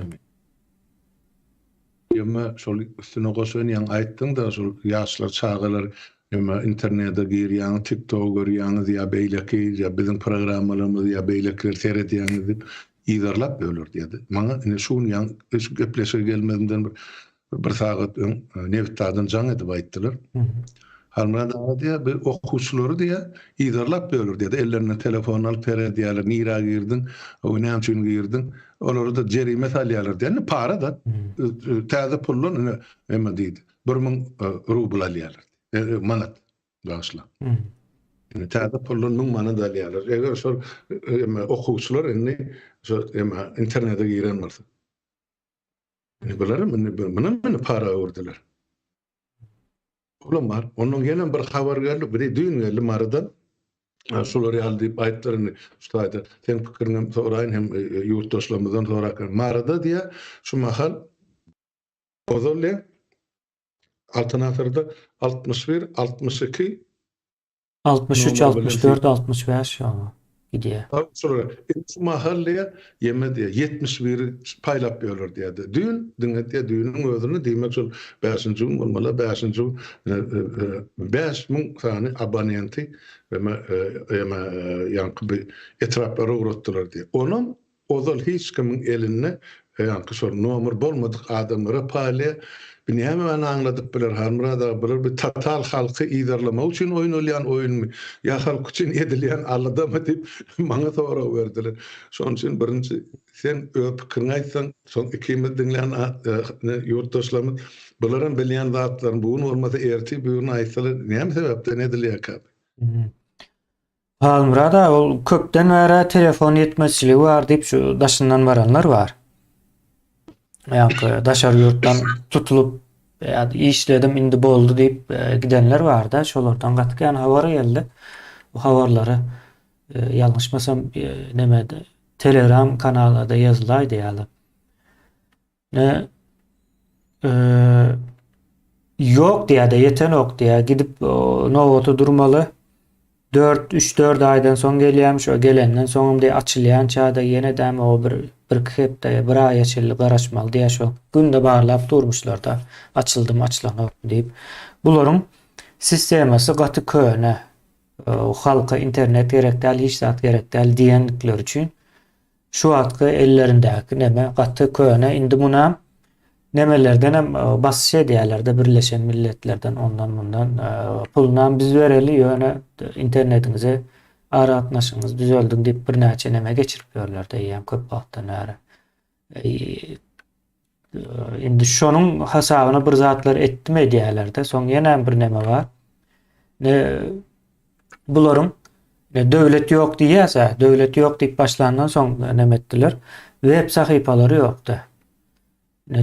Ýa-ma şol üstüne goşan ýan aýtdyň da şol ýaşlar çağalar ýa-ma internetde girýän, TikTok görýän ýa beýleki ýa biziň programmalarymyz ýa beýlekler seredýän diýip ýygarlap bölür diýdi. Maňa ine şuň ýan hiç gepleşe gelmedinden bir sagat Nevtadan jaň edip aýtdylar. Halmyrada diýe bir okuwçylary diýe ýygarlap bölür diýdi. Ellerine telefon alyp berýärler, nira girdin, oýnam üçin girdin. Olary da jerime salýarlar diýeni para da täze pullun emma diýdi. 1000 rubl alýarlar. Manat başla. Yani täze pullun 1000 manat alýarlar. Eger şol okuwçylar indi internete giren bolsa. Bular meni para urdular. Ulan var. Onun gelen bir haber geldi. Bir düğün geldi Mara'dan. Şolary aldyp aýtlaryny ustaýdy. Sen pikirini soraýyn hem ýurtdaşlarymyzdan soraýyn. Marada diýe şu mahal ozolle altyn asyrda 61, 62 63, 64, 65 gidiyor. Sonra şu mahalleye yeme diye 71 paylap bölür diye. Düğün düğünün özünü diýmek şol 5-nji gün bolmaly 5-nji 5000 tane abonenti ve ýa-ni etraplara uğratdylar diye. Onun ozal hiç kimin eline ýa-ni şol nomer bolmadyk adamlara paýla Binäme bana anladık biler Halmyrada biler bir tatal halky ýydarlamak üçin oýun bolýan oýunmy ýa halk üçin edilýän alladama diýip maňa sora berdiler. Şoň üçin birinji sen öz pikirini aýtsaň, soň ikimiz dinleýän ýurtdaşlarymyz bularym bilýän zatlaryň bugun bolmasa erti bugun aýtsalar näme sebäpden edilýär? Halmyrada ol köpden bäri telefon ýetmezçiligi bar diýip şu daşyndan baranlar bar. Ýa-ni daşar ýurtdan tutulup işledim indi boldu diýip gidenler bar da şolardan gatgan habar geldi. Bu habarlary ýalňyşmasam nemede Telegram kanallarda ýazylaýdy ýaly. Ýok diýär-de ýeten ok diýär gidip nowoty durmaly. 3-4 aýdan soň gelýär, şo gelenden soňum diýip açylýan çağda ýene-de o bir hepde bir ay açyly garaşmaly diýär şo. Günde barlap durmuşlar da açyldım açlanok diýip. Bularyň sistemasy gaty köne. Halka internet gerek däl, hiç zat gerek däl diýenlikler üçin şu atky ellerindäki neme gaty köne indi buna nemelerden hem basy diýerler-de Birleşen Milletlerden ondan bundan pulundan biz bereli ýöne internetinize aratnaşyňyz düzeldi diýip bir näçe neme geçirip berler-de ýa köp wagtdan bäri. Indi şonuň hasabyny bir zatlar etdime diýerler-de. Soň ýene bir neme bar. Bularyň döwlet ýok diýýärse, döwlet ýok diýip başlandan soň neme etdiler. Web sahypalary ýokdy.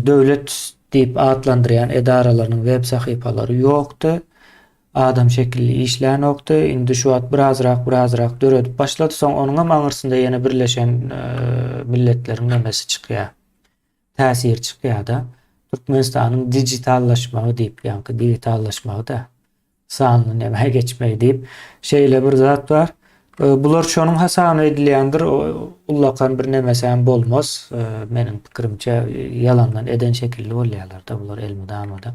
Döwlet diýip adlandyrýan edaralaryň web sahypalary ýokdy. Adam şekilli işlän ýokdy. Indi şu wagt birazrak döredip başlady. Soň onuň hem aňyrsynda ýene Birleşen Milletleriň nemesi çykýar. Täsir çykýar da. Türkmenistanyň dijitallaşmagy diýip ýa-ni digitallaşmagy da sanly neme geçmegi diýip şeýle bir zat bar. Bular şonuň hasabyny edilýändir. Ullakan bir nemesi hem bolmaz. Meniň pikirimçe yalandan eden şekilli bolýarlar da bular elmydamada.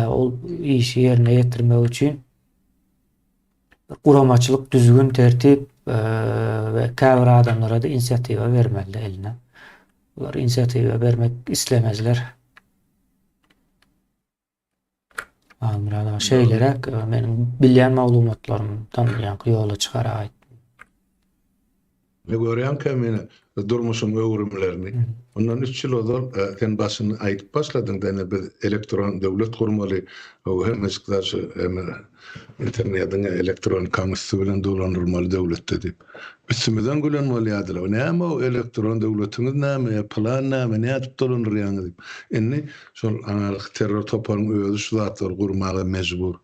Ol işi yerine getirmek üçin guramaçylyk, düzgün tertip ve käbir adamlara da inisiatiwa bermeli eline. Bular inisiatiwa bermek islemezler. Almurada şeylere benim bilýän maglumatlarymdan ýa-ni ýola çykarak Ne görýän kemine durmuşyň öwrümlerini. Ondan 3 ýyl ozal sen başyny aýdyp başladyň da biz elektron döwlet gurmaly o hem eskler internetin elektron kamusy bilen dolandyrmaly döwlet dip. Üstümizden gülenmeli ýadylar. Näme o elektron döwletiňiz näme, plan näme, näme dolandyrýaňyz dip. Indi şol analyk terror toparyň özü şu zatlar gurmaga mejbur.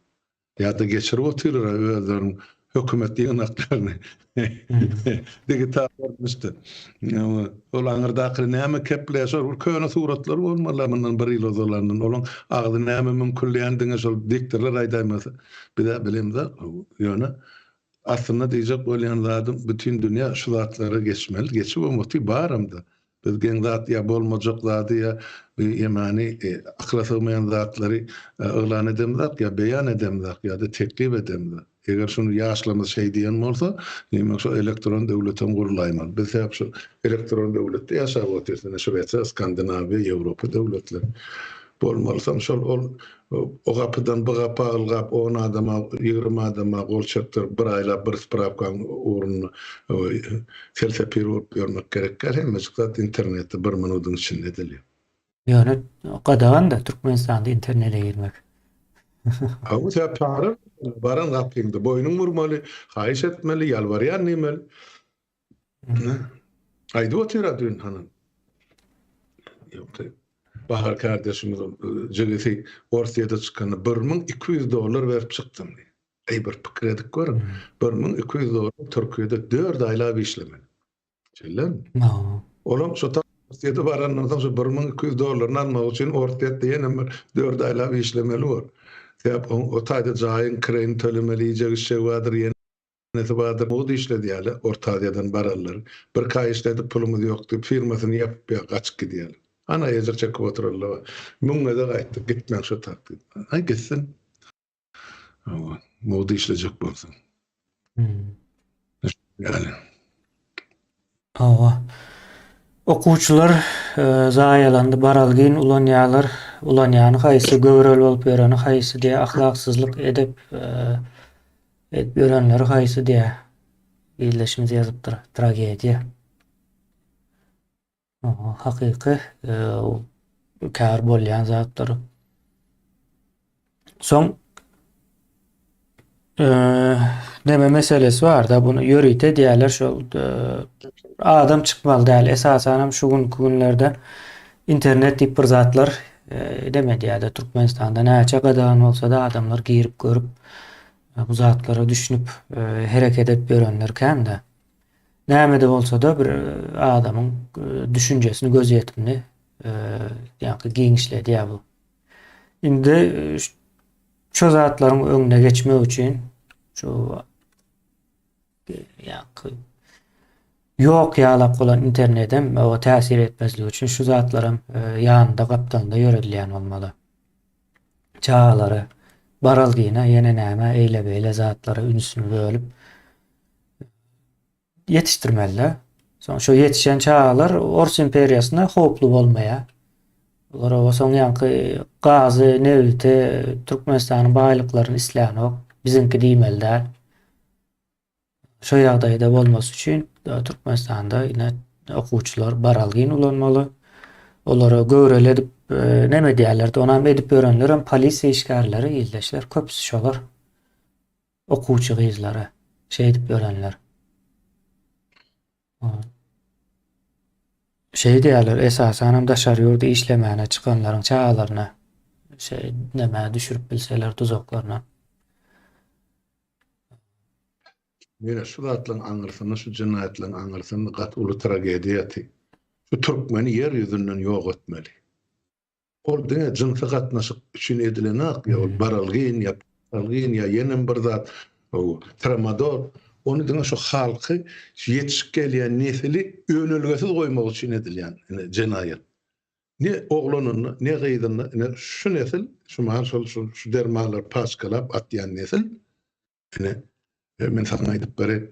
Ýa-da geçirip oturýar özleriň hökümet ýygnaklarını. Digitallaşdy. Ol aňyrdaky näme kepleşer, ol köne suratlar bolmaly mundan bir ýyl ozalandan. Olaň agdy näme mümkinliğindiňe şol diktirler aýdamasa. Bir de bilemde ýöne aslında diýjek bolýan zadym bütün dünýä şu zatlara geçmeli. Geçip bolmaty baramda. Biz gen zat ýa bolmajak zady ýa ýemani akla sığmayan zatlary elan edemzak ýa beýan edemzak ýa-da teklip edemzak. Eger şunu ýaşlama şey diýen bolsa, näme şu elektron döwletem gurulaýman. Biz hep şu elektron döwletde ýaşap oturýan Şwetsia, Skandinawiýa, Ýewropa döwletleri. Bolmasam şol o gapydan bu gapa algap 10 adama 20 adama gol çekdir bir aýlap bir spravkan uruny felsefir bolup ýörmek gerek. Hem zat internetde bir minutyň içinde edilýär. ýöne gadagan da Türkmenistanda internete girmek. Hawu täpara baran gapyndy. Boynuň vurmaly, haýyş etmeli, ýalbarýan nemeli. Aýdy otyra dün hanan. Ýokdy. Bahar kardeşimiz jegesi ortaýa çykany $1200 berip çykdym. Ey bir pikir edip görün. $1200 Türkiýede 4 aýlap işlemeli. Şeýle. Olam şu ortaýa barandan şu $1200 almak üçin ortaýa ýene 4 aýlap işlemeli bol. Täp o taýda jaýyn kredini tölemeli ýek şey wadyr ýene wadyr. Bu da işledi ýaly ortaýadan barallar. Bir kaý işledip pulumuz ýok diýip firmasyny ýapyp gaçyp gidýär. Ana ýezer çekip oturarlar. Muňa da gaýtdy, gitmek şu takdy. Ay gitsin. Moda işlejek bolsa. Yani. Awa. Okuwçylar zaýalandy, baralgyn ulanýany haýsy göwrel bolup ýöreni haýsy diýe ahlaksyzlyk edip ýörenleri haýsy diýe ýyleşimiz ýazypdyr. Tragediýa. Hakyky kär bolýan zatlar. Soň neme meselesi var da bunu ýörüýte diýerler şol adam çykmaly däl. Esasen şu günlerde internet diýip bir zatlar demedi ýa-da Türkmenistanda näçe gadagan bolsa da adamlar girip görüp bu zatlara düşünüp hereket edip ýörenler käm-de. Näme-de bolsa da bir adamyň düşünjesini göz ýetimli ýa-ni giňişledi ýa bu. Indi şu zatlaryň öňüne geçmek üçin şu ýa-ni ýok ýalap bolan internetem o täsir etmezligi üçin şu zatlarym ýanynda gapdanda ýöredilýän bolmaly. Çağalary baralgyna ýene näme eýle-beýle zatlary ünsüni bölüp yetiştirmeliler. Soň şu yetişen çağalar Ors imperiýasyna hoplu bolmaýa. Olar o soň ýa-ni gazy, newti, Türkmenistanyň baýlyklaryny islänik, bizinki diýmeliler. Şu ýagdaýda bolmasy üçin Türkmenistanda ýene okuwçylar baralgyn ulanmaly. Olara göwrel edip neme diýerler, onam edip ýörenler hem polisiýa işgärleri ýyldaşlar köpüsi şolar. Okuwçy gyzlary şey edip ýörenler. Şey diýerler, esasen hem daşary ýurda işlemäne çykanlaryň çağalaryna şey näme düşürüp bilseler tuzaklaryna. Mira şu zatlaryň aňyrsyny, şu jinayetlaryň aňyrsyny gat uly tragediýa. Şu Türkmeni yer ýüzünden ýok etmeli. Ol diňe jynsy gatnaşyk üçin edilen ak ýa baralgyn ýa ýene bir zat tramadol onu diňe şu halky ýetişip gelýän nesili önelgesiz goýmak üçin edilýän jinayet. Ne oglanyny, ne gyzyny, ne şu nesil, şu mahal şu dermanlar paskalap atýan nesil. Men sana aýdyp beri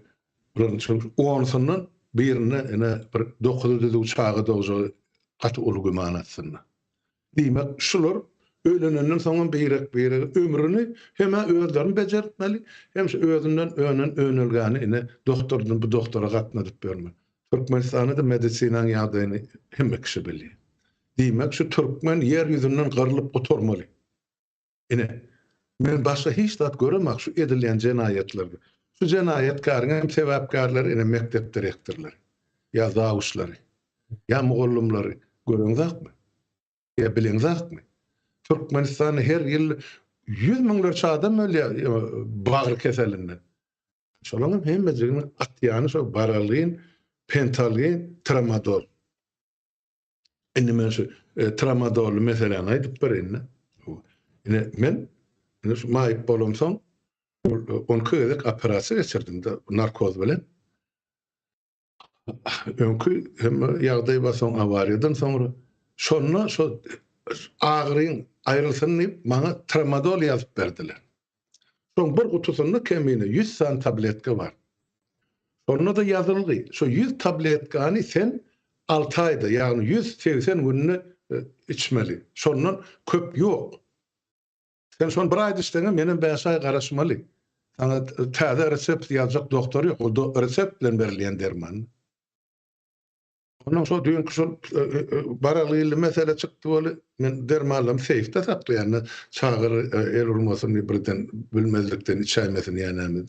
onsundan birine bir 9 çağı dozu gaty ulguman atsyna. Diýmek şular Ölünenden soňra beýrek ömrüni heme özlerini bejertmeli, hem özünden önelgäni ine doktordan bu doktora gatnadyp berme. Türkmenistanda medisinaň ýagdaýyny hemme kişi bilýär. Diýmek şu türkmen yer ýüzünden garlyp oturmaly. Ine men başga hiç zat göremek şu edilýän jenayetlerdi. Şu jenayetkaryň sebäpkarlary ine mektep direktorlary, ýa zawuşlary, ýa mugallimlary göreňizmi? Ýa bileňizmi? Türkmenistan her ýyl 100 miňlerçe adam ölýär bagry keselinden. Şolaryň hemmejigini atýany şo baralyn, pentalin, tramadol. Indi men şu tramadol meselen aýdyp berenne. Ine men şu maýyp bolamsoň on köýdek operasiýa geçirdim de narkoz bilen. Öňkü hem ýagdaý basoň awariýadan soňra şonna şo ağrıyın ayrılsın diýip maňa tramadol ýazyp berdiler. Soň bir gutusunda kemine 100 san tabletka bar. Sonra da ýazyldy. Şo 100 tabletkany sen 6 aýda, ýagny 180 gününe içmeli. Şondan köp ýok. Sen şon bir aýda işleňe menen 5 aý garaşmaly. Sana täze resept ýazjak doktor ýok. O resept bilen berilýän derman. Ondan sonra dünkü şol baralyly mesele çykdy bolu. Men dermanlarym seyfde saklaýan, çagyr el urmasyny birden bilmezlikden içämesin ýanamy.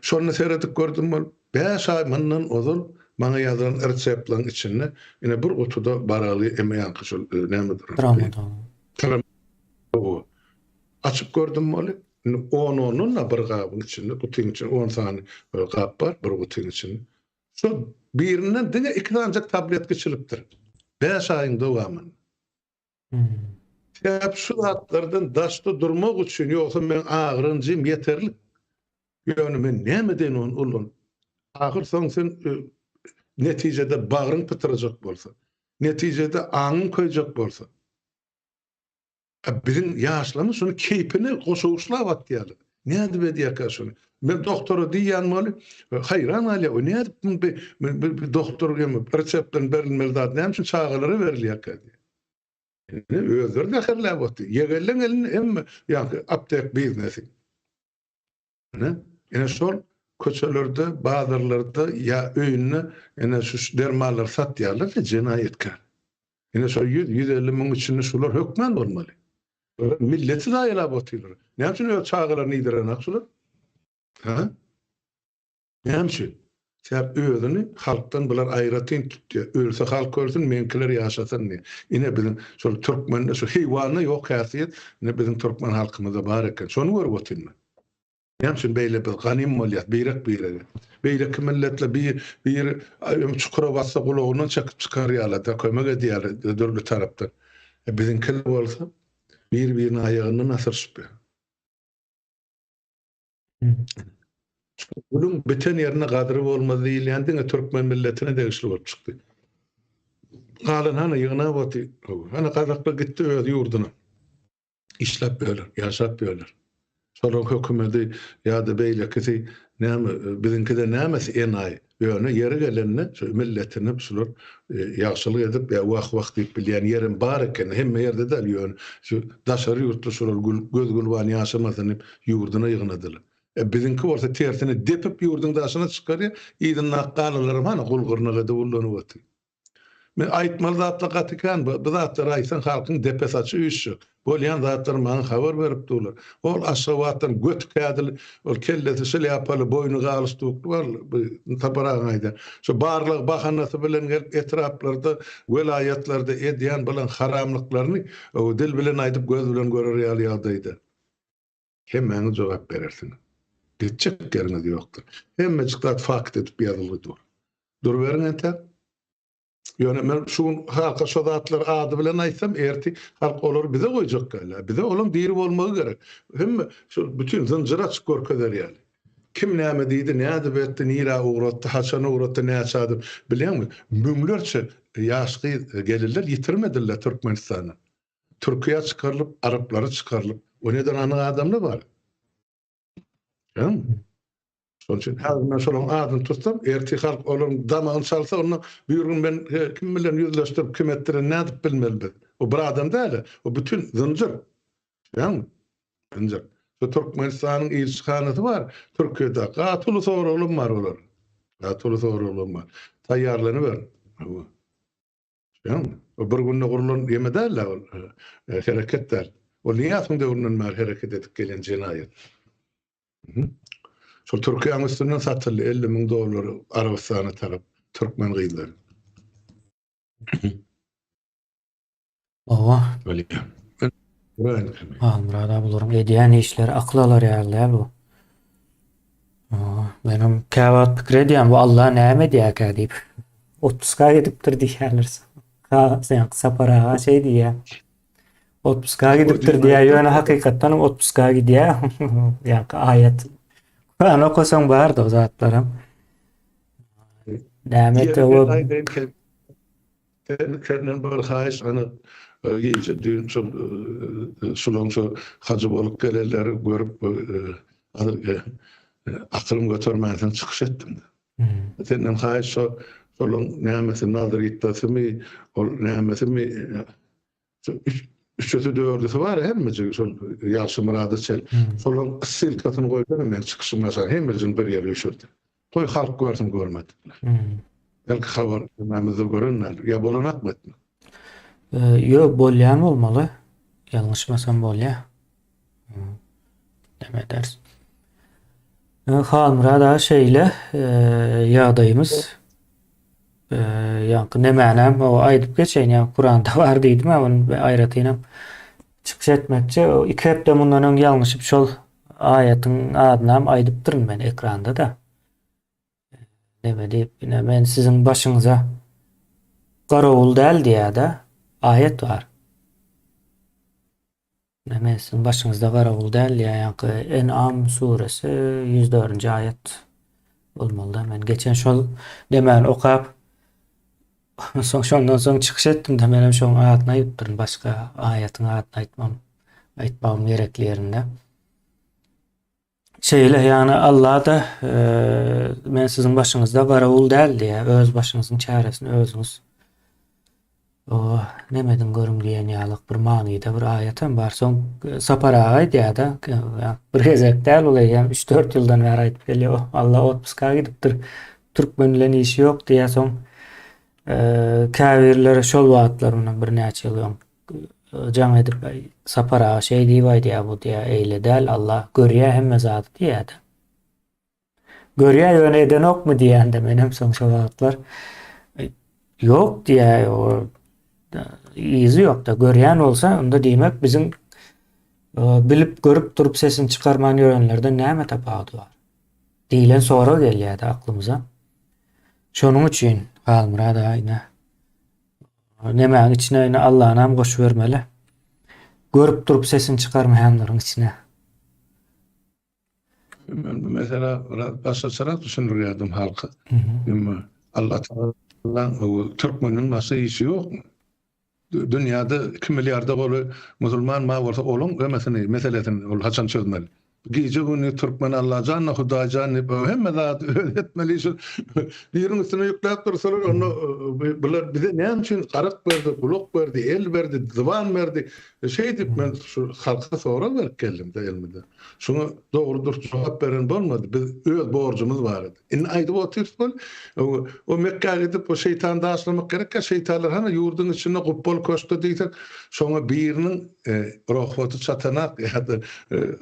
Şonu seyredip gördüm bol. 5 ay mundan ozul maňa ýazylan reseptlaryň içinde ine bir otuda baraly emeýän şol nämedir? Tramadol. Açıp gördüm bol. 10 bir gabyň içinde, kutyň içinde 10 sany gap bar, bir kutyň içinde. Şu birinden diňe 2 ancak tablet geçiripdir. 5 aýyň dowamyny. Hep şu hatlardan daşda durmak üçin ýoksa men ağrınjym ýeterli. Ýöne men nämeden ulun? Ahir soň sen netijede bagryň pytyrajak bolsa, netijede aňyň köýjek bolsa. Bizim ýaşlamy şunu keypini goşuşlap atýarly. Näde bedýär şunu? Men doktora diýýän boly, hayran alýa, o näde bir doktor gelip reseptden berilmeli zat, näme üçin çağılary berilýär diýär. Özür däherläp otdy. Ýegellen elini hem ýa aptek biznesi. Ene şol köçelerde, bazarlarda ýa öýünde ene şu dermanlar satýarlar da jenayetkar. Ene şol 150 miň içinde şular hökmen bolmaly. Milleti de aýylap otyrlar. Näme üçin öýe çağılar nidiren akşular? Ha? Näme üçin? Sebäp özüni halkdan bular aýratyn tutdy. Ölse halk görsün, menkiler ýaşasyn diýe. Ine bizim şol türkmen, şu heýwanyna ýok häsiýet, ine bizim türkmen halkymyzda bar eken. Şonu görüp otyrlar. Näme üçin beýle bir ganym bolýar, beýrek. Beýrek milletler bir çukura bassa gulagyny çakyp çykarýarlar, da kömek edýärler döwlet tarapdan. Bizimkiler bolsa bir-birine ayağından asırışıp. Bunun biten yerine kadri olmadı değil, yani Türkmen milletine de işli olup çıktı. Kalın hani yığına batı, hani Kazak'la gitti öyle yurduna. İşlep böyle, yaşap böyle. Sonra hükümeti ya da beyle kisi, bizimki de nemesi en ay, böyle yeri gelenine, milletine bir yaşlı edip, ya vak deyip bilyen yerin barıkken, hem yerde de yön, şu daşarı yurtlu göz gulvani yaşamasını yurduna yığınadılar. Bizimki olsa tersine depip yurdun daşına çıkarıyor, iyiden nakkalılarım hani kulguruna kadar ullanı batı. Men aýtmaly zatlar gatykan, bu zatlar aýsan halkyň depes açy üşşük. Bolýan zatlar maňa habar berip durlar. Ol aşawatdan götkädil, ol kellesi şeýle ýapaly boynu galystyk bar, taparaň aýda. Şu barlyk bahanasy bilen etraplarda, welaýatlarda edýän bilen haramlyklaryny o dil bilen aýdyp göz bilen görer ýaly. Hemmäňiz jogap berersiň. Geçecek ýeriniz ýokdur. Hemme çyklat fakt edip ýazyldy. Dur beriň ente. Yani men şu halka şodatlar adı bilen aýsam erti halk olur bize goýjak gala. Bize olum diýip bolmagy gerek. Hem şu bütün zynjyra çykor köderýär. Kim näme diýdi, näde betdi, nira uğratdy, haçana uğratdy, näçady bilýärmi? Müňlerçe ýaşky gelirler ýitirmediler Türkmenistana. Türkiýe çykarylyp, Araplara çykarylyp, o neden anyk adamlar bar. Şol üçin häzir şolun adyny tutsam, erti halk olum damagyny çalsa, onu buyurun ben kim bilen ýüzleşdirip kim etdiren nädip bilmeli. O bir adam däl, o bütün zynjyr Yani ancak şu Türkmenistan'ın ilçihaneti var. Türkiye'de katılı sorulum var olar. Katılı sorulum var. Tayyarlanıver. Yani bir günde kurulan yeme derler. Hareketler. O niye aslında onun hareket edip gelen cinayet. Şu Türkiye'nin üstünden satıldı 50 bin dolar Arabistan'a taraf Türkmen kıyıları. Owa, Öyle. Ben Almurada bulurum. Ediyen işleri aklalar ya bu. Benim käwat pikir edýän bu Allah näme diýäkä diýip 30'ga gidipdir diýerler. Sen sapara şey diýär. 30'ga gidipdir diýär. Ýöne hakykatdan 30'ga gidýär. Ýa ayet. Kur'an okusaň bar da zatlarym. Näme o Kendin böyle haýyş ana gece dün şolun şu hacı bolup gelenleri görüp aklım götürmezden çıkış ettim. Senden haýyş şolun nämesi nazar gitmesimi ol nämesimi üçüncü dördüsü var hemmece şol ýaşy murady çel. Şolun silkatyny goýdum men çıkışyma hemmecin bir ýere üşürdi. Toy halk görsün görmedi. Belki haber nämeze görenler ya bolanak mı? Yo bolýan bolmaly. Ýalňyşmasam bolýa. Deme dersin. Halmura da şeyle ýagdaýymyz ýa-ni nämänem o aýdyp geçen ýa Kur'anda bar diýdim ama aýratynam çıkış etmekçi o 2 hepde mundan öň ýalňyşyp şol aýatyň adynam aýdypdyryn men ekranda da. Neme diýip men sizin başyňyza garawul däl diýär-de ayet var. Neme sizin başyňyzda garawul däl ýa-ni En'am suresi 104-nji ayet bolmaly. Men geçen şol demän okap şondan soň çıkış etdim de menem şoň aýatyny aýdypdyryn başga aýatyň adyny aýtmam gereklerinde. Şeyle yani Allah da men sizin başyňyzda garawul däl diýär. Öz başyňyzyň çäresini özüňiz o nemedin görüm diýen ýalyk bir manyda bir aýatam bar. Soň saparaga diýär-de bir gezek däl bolay ýa 3-4 ýyldan bäri aýdyp gelýär. Allah 30'ga gidipdir. Türkmen bilen işi ýok diýär soň käbirler şol wagtlaryň bir näçe ýyl Can edip sapara şey diýip diýär bu diýär eýle däl Allah görýär hemme zat diýär. Görýär ýöne eden okmy diýende menem soň şol wagtlar ýok diýär o izi ýok da görýän bolsa onda diýmek bizim bilip görüp durup sesini çykarman ýörenlerden näme tapady bar. Diýilen sonra gelýär aklymyza. Şonuň üçin Halmura da aýna nemäň içine Allah'ın hem goşu vermeli. Görüp durup sesini çıkarmayanların içine. Mesela başa sıra düşünürüyordum halkı. Allah Teala'nın Türkmenin nasıl işi yok mu? Dünyada 2 milyarda bolu Müslüman ma varsa olun meselesini ol haçan çözmeli. Gece günü Türkmen Allah canına Huda canını hem zat öğretmeli. Birin üstüne yükleyip dursalar onu bize ne için karak verdi, kulak verdi, el verdi, divan verdi. Şey deyip ben şu halka sonra verip geldim de elmede. Şunu doğrudur cevap veren olmadı. Biz öz borcumuz vardı. Ayda o tüfbol o Mekke'ye gidip o şeytan da aslamak gerek ya şeytanlar hani yurdun içine kubbol koştu diysek sonra birinin rohvatı çatanak ya da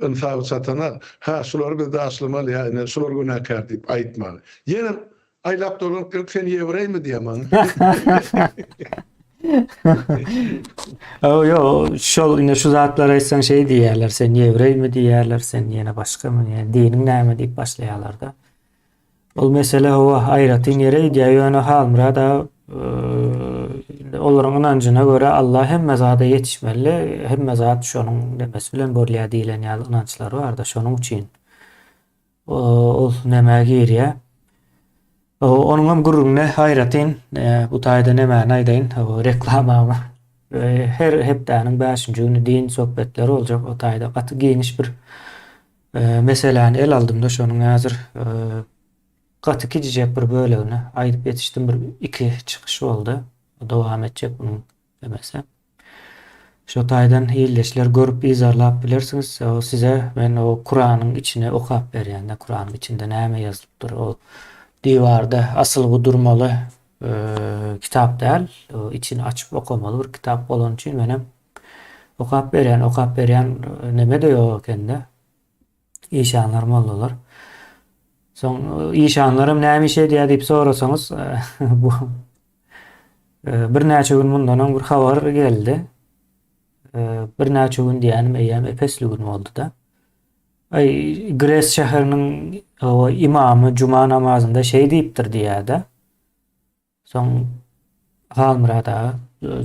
ınsafı çatanak ha şuları biz de aslamalı yani şuları günahkar deyip aytmalı. Yine aylap dolanıp sen yevrey mi diyemem. Yo şol ine şu zatlara etsen şey diýerler sen yevrey mi diýerler sen ýene başga mı ýa dinin näme diýip başlaýarlar da. Ol mesele o aýratyn ýere ýa-ni Halmura da olaryň inancına göre Allah hemme zata yetişmeli, hemme zat şonuň demesi bilen bolýar diýilen ýaly inançlar bar da şonuň üçin. Ol näme gerýär? Onuň hem gurruna haýratyn bu taýda nämäni aýdaýyn, o reklamama. Her hepdäniň 5-nji güni din sohbetleri boljak. O taýda gaty geniş bir meseleni el aldym da şonuň häzir gaty gidijek bir bölegine aýdyp ýetişdim bir 2 çykyş boldy. Dowam etjek bunyň demese. Şo taýdan hilleşler görüp izarlap bilersiniz. O size ben o Kur'anyň içine okap berýände Kur'anyň içinde näme ýazypdyr? O diwarda asylgy durmaly kitap däl. O içini açyp okamaly bir kitap bolan üçin menem okap berýän neme de ýok ekende. İşanlar mollalar. Soň işanlarym näme işe diýär diýip sorasaňyz bu bir näçe gün mundan bir habar geldi. Bir näçe gün diýänim eýýäm epesli gün boldy da. Gres şäheriniň o imamy cuma namazynda şey diýipdir diýär-de. Soň Halmyrada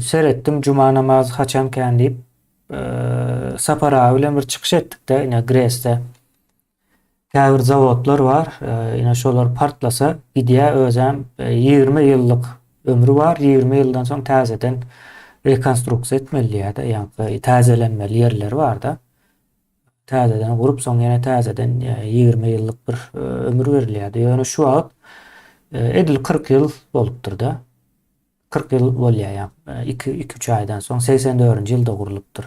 seretdim cuma namazy haçanken diýip sapara bilen bir çykyş etdik de ine Gresde. Käbir zawodlar bar. Ine şolar partlasa gidýä özem 20 ýyllyk ömrü bar. 20 ýyldan soň täzeden rekonstruksiýa etmeli ýa-da ýa-ni täzelenmeli ýerleri bar da. Täzeden gurup soň ýene täzeden 20 ýyllyk bir ömür berilýär. Ýöne şu wagt edil 40 ýyl bolupdyr da. 40 ýyl bolýar ýa 2-3 aýdan soň 84-nji ýylda gurulupdyr.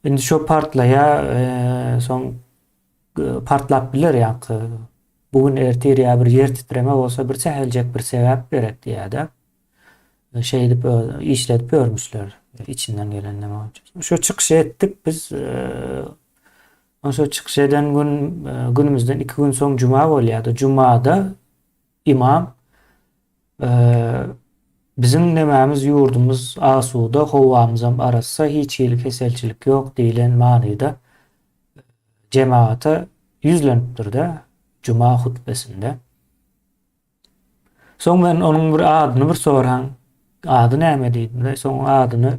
Indi şo partlaýa soň partlap biler ýa-ni bugün ertiri bir ýer titreme bolsa bir säheljek bir sebäp berek diýär-de. Şey edip işledip görmüşler içinden gelen neme olacak. Şu çıkış ettik biz şu çıkış eden günümüzden 2 gün soň cuma bolýardy. Cumada imam bizim nemämiz ýurdumuz asuda howamyzam arassa hiç ýyl keselçilik ýok diýilen manyda cemaata yüzlenipdir de cuma hutbesinde. Soň men onuň bir adyny bir soraň. Ady näme diýdim. Soň adyny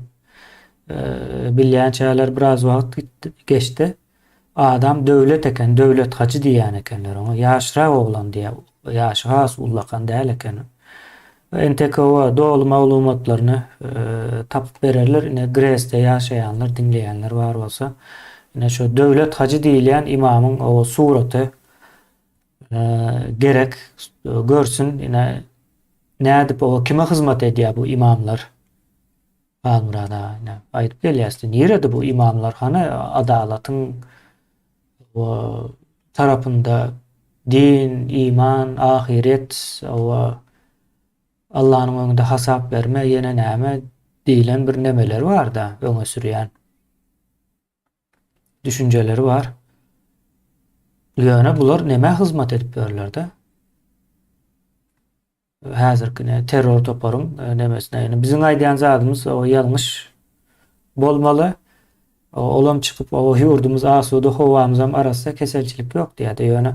bilýän çäler biraz wagt geçdi. Adam döwlet eken, döwlet hacı diýän ekenler oňa. Ýaşra oglan diýär. Ýaşy has ullakan däl eken. NTKO dogly maglumatlaryny tapyp bererler. Ine Gresde ýaşaýanlar, dinleýänler bar bolsa, ine şo döwlet hacı diýilen imamyň o suraty gerek görsün ine nädip o kime hyzmat edýär bu imamlar? Almurada aýdyp gelýärdi. Nerede bu imamlar? Hana adalatyň o tarapynda din, iman, ahiret, o Allah'ın öňünde hasap berme, ýene näme diýilen bir nemeler bar da öňe sürýän düşünjeleri bar. Ýöne bular näme hyzmat edip berler da? Häzirki terror toparyň nemesine biziň aýdýan zadymyz o ýalňyş bolmaly. Olam çykyp o ýurdumuz asuda howamyzam arasynda keselçilik ýok diýär. Ýöne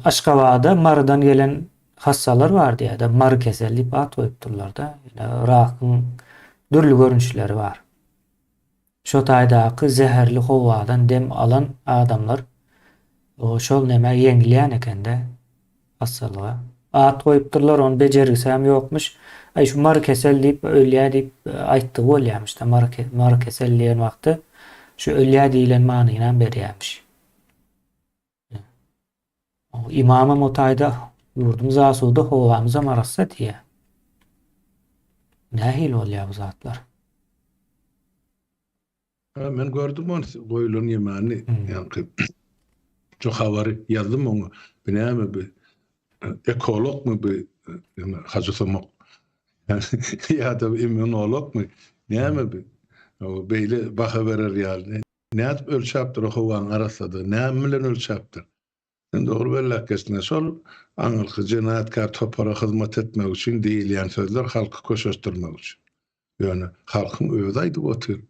Aşgabatda mardan gelen hassalar bar diýär. Mar kesellik at goýupdyrlar da. Rakyň dürli görünüşleri bar. Şo taýdaky zeherli howadan dem alan adamlar o şol näme ýeňilýän ekende hassalyga at goýupdyrlar, onu bejersem ýokmuş. Şu mar kesel diýip ölýär diýip aýtdy bolýarmyş da mar kesel diýen wagty şu ölýär diýilen manyna berýärmiş. O imamam o taýda ýurdumuz asuda howamyzam arassa diýär. Nähil bolýar bu zatlar? Men gördüm onu goýulan ýemany ýa-ni şu habary ýazdym onu. Näme bir ekolog mu bir hacısamak ya da immunolog mu näme bir o beýle baha berer ýaly. Näme ölçäpdir o howaň arasynda? Näme bilen ölçäpdir? Dogry bellek kesne şol aňylky jenaýatkar topara hyzmat etmek üçin diýilýän sözler halky köşeşdirmek üçin. Ýöne halkyň özi aýdyp otyr.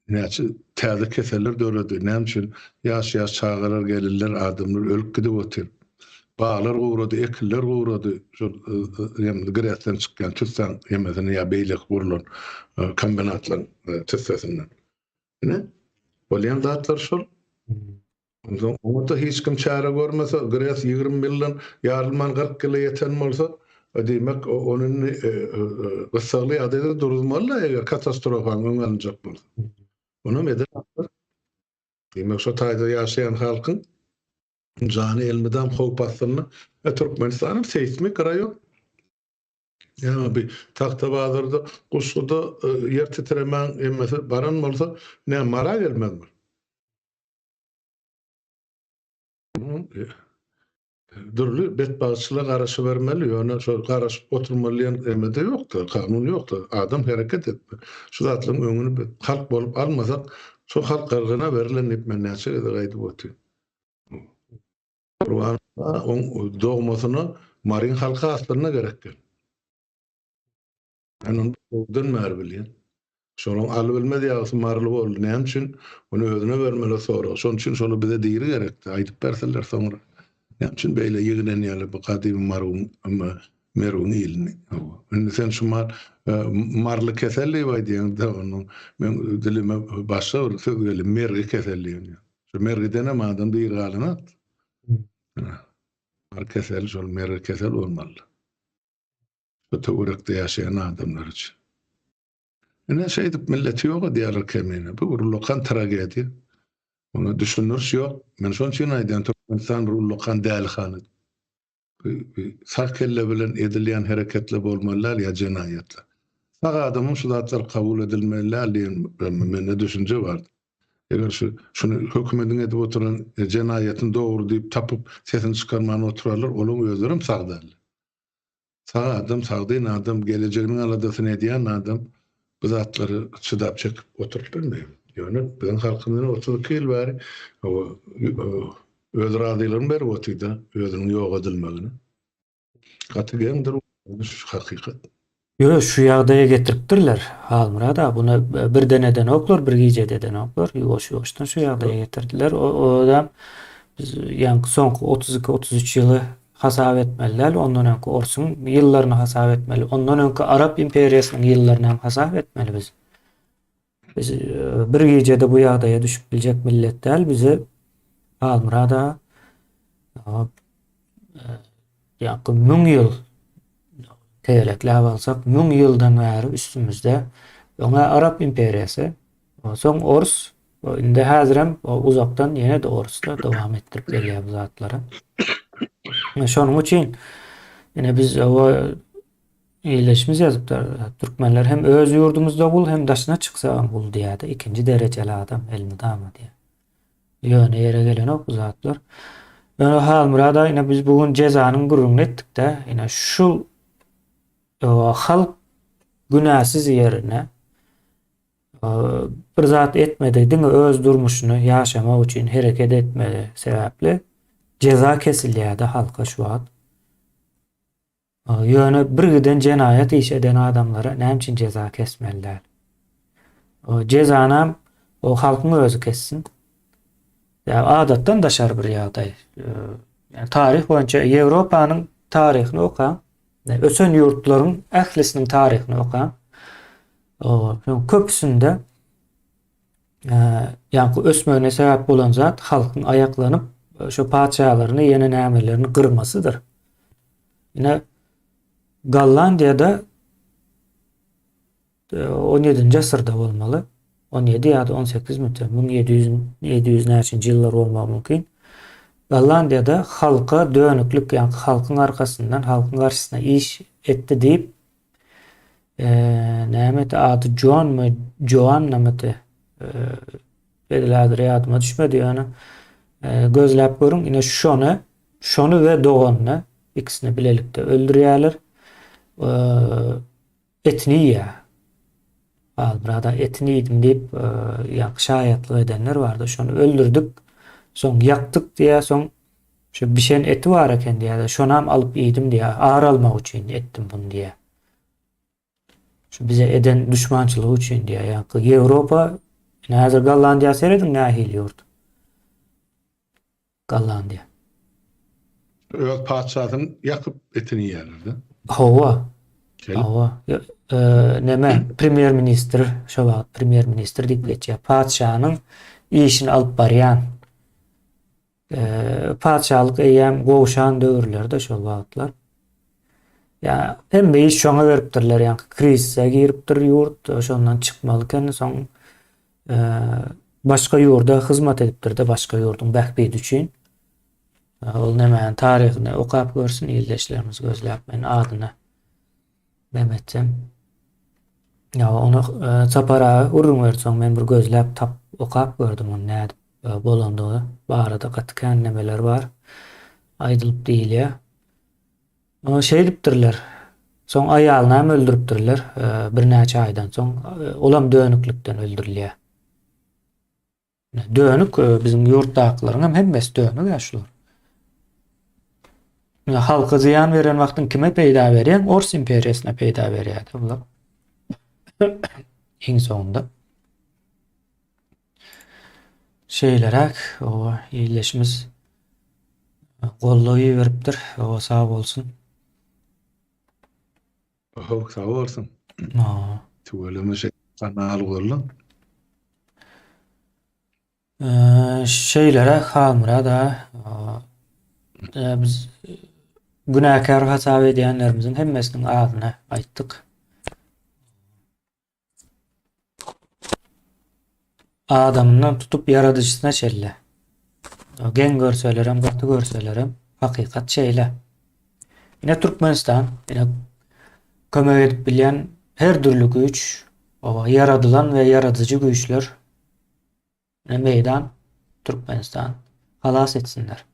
Näçe täze keseller döredi. Näme üçin ýaş çağalar gelirler, adamlar ölüp gidip otyr. Bağlar gowrady, ekiller gowrady. Şu Gresden çykkan tüssen ýemezini ýa beýlik gurulan kombinatlar tüssesinden. Ne? Bolýan zatlar şol. Onu da hiç kim çare görmese, Gres 20 ýyldan ýarylman 40 ýyla ýeten bolsa, demek onun gysgaly adada durulmaly eger katastrofan öňlenjek bolsa. Onu medel demek şo taýda ýaşaýan halkyň jany elmeden howp basyny Türkmenistanyň seismik raýon Ya bir Taktabadır'da Kuşsuda yer titremen emmesi baran bolsa ne mara gelmez mi? Dürlü bet bağışçılık araşı vermeli. Yani şu araş oturmalıyan emede yoktu. Kanun yoktu. Adam hareket etme. Şu zatlığın önünü halk bolup almasak şu halk kargına verilen ipmeniyatçı da gaydı botu. Kurban'a doğmasına marin halka aslına gerektir. Yani ondan mer bilýän. Şonuň aly bilmedi ýagşy marly boldy. Näme üçin onu özüne bermeli sonra. Şoň üçin şonu bize diýeri gerekdi. Aýdyp berseler soňra. Näme üçin beýle ýygnen ýaly bu gadymy marun ama merun ilni. Indi sen şu marly keselliği var diýen de onu men dilime başga bir söz geldi. Mergi keselliği. Şu mergiden ama adam diýir galynat. Mar kesel şol mergi kesel bolmaly. Bu töwerekde ýaşaýan adamlar üçin. Ene şeýdip milleti ýok diýerler kemine. Bu bir lokan tragedi. Onu düşünürüş ýok. Men şoň üçin aýdym, Türkmenistan bir lokan däl hany. Sağ kelle bilen edilýän hereketler bolmalylar ýa jenaýetler. Sağ adamyň şu zatlar kabul edilmeliler diýen mende düşünje bar. Eger şunu hökümetiň edip oturan jenaýetin dogry diýip tapyp sesini çykarmany oturarlar, olaň özlerim sagdallar. Sağ adam, sağdyn adam, geleceğinin aladasyny edýän adam bu zatlary çydap çekip oturup bilmeýär. Ýöne biziň halkymyň 32 ýyl bäri öz razylygyny berip oturdy, özüniň ýok edilmegini. Gatygendir hakykat. Yo şu ýagdaýa getiripdirler. Halmurada buna bir deneden oklar, bir gijeden oklar. Ýoş-ýoşdan şu ýagdaýa getirdiler. O adam biz ýa-ni soňky 32-33 ýyly hasap etmeliler. Ondan öňki Orsun ýyllaryny hasap etmeli. Ondan öňki Arap imperiýasynyň ýyllaryny hasap etmeli biz. Biz bir gijede bu ýagdaýa düşüp biljek millet däl, bizi Halmurada ýa-ni 1000 ýyl teýelekläp alsak 1000 ýyldan bäri üstümizde öňe Arap imperiýasy, soň Ors, indi häzirem uzakdan ýene de Orsda dowam etdirip gelýär bu zatlary. Şonuň üçin ýene biz iýleşimiz ýazypdyr. Türkmenler hem öz ýurdumuzda bul, hem daşyna çyksa bul diýär. Ikinji derejeli adam elmi dama diýär. Ýöne ýere gelen ok bu zatlar. Ýöne Halmurada ýene biz bugün jezanyň gurruna etdik-de, ýene şu halk günäsiz ýerine bir zat etmedi, diňe öz durmuşyny ýaşamak üçin hereket etmedi sebäpli ceza kesilýärdi halka şu wagt. Ýöne bir giden jenaýat işeden adamlara näme üçin ceza kesmeliler? O cezanam o halkyň özü kessin. Ya adatdan daşar bir ýagdaý. Yani tarih boýunça Ýewropanyň taryhyny okan, ösen ýurtlaryň ählisiniň taryhyny okan, köpüsinde ýa-ni ösmegine sebäp bolan zat halkyň aýaklanyp şu padşahlaryny ýene nämelerini gyrmasydyr. Ýene Gollandiýada 17-nji asyrda bolmaly. 17 ýa-da 18 mütçe 1700 näçinji ýyllar bolmagy mümkin. Gollandiýada halka dönüklük, ýa-ni halkyň arkasyndan, halkyň garşysyna iş etdi diýip näme ady Joanna mı dediler, ýadyma düşmedi ýani. Gözläp görüň, ine şonu we doganyny ikisini bilelikde öldürýärler. Etini ýa. Burada etini ýedim diýip ýakşy aýatlyk edenler bardy. Şonu öldürdük, soň ýakdyk diýä, soň şu bişen eti bar eken diýä, şonam alyp ýedim diýä, ağır almak üçin etdim bunu diýä. Şu bize eden düşmançylyk üçin diýä. Ýa-ni Ýewropa, häzir Gollandiýa seredin nähil ýurt. Gollandiýa. Öz padşahyny ýakyp etini ýerlerdi. Hawa. Neme premier ministr, şu wagt premier ministr diýip geçýär. Padşanyň işini alyp barýan. Padşalyk eýem gowşan döwürlerde şol wagtlar. Ya hem de iş şoňa beripdirler, ýa-ni krizise giripdir ýurt, şondan çykmalyken soň başga ýurda hyzmat edipdir-de, başga ýurdun bähbidi üçin. Ol näme taryhyny okap görsin ýyldaşlarymyz gözläp men adyna Mehmetçem. Ya onu çapara urun versoň men bir gözläp tap okap gördüm onu näde bolandygy. Barada gatkan nemeler var. Aýdylyp diýilýär. O şey dipdirler. Soň aýalyny hem öldüripdirler. Bir näçe aýdan soň olam dönüklükden öldürilýär. Dönük bizim ýurtdakylaryň hem hemmesi dönük ýaşlar. Halka ziyan veren wagtyň kime peýda berýän? Ors imperiýasyna peýda berýär bular. Iň soňunda. Şeylerek o iyileşimiz golloyu veripdir. O sağ bolsun. Oho, sağ olsun. O, Tuvalama şey kanal gollan. şeylere halmıra da biz günahkar hasap edenlerimizin hemmesinin adına aýtdyk. Adamından tutup yaradıcısına çelle. Gen görselerem, gatı görselerem hakikat şeyle. Yine Türkmenistan, yine kömek edip bilen her türlü güç, o yaradılan ve yaratıcı güçler meydan Türkmenistan halas etsinler.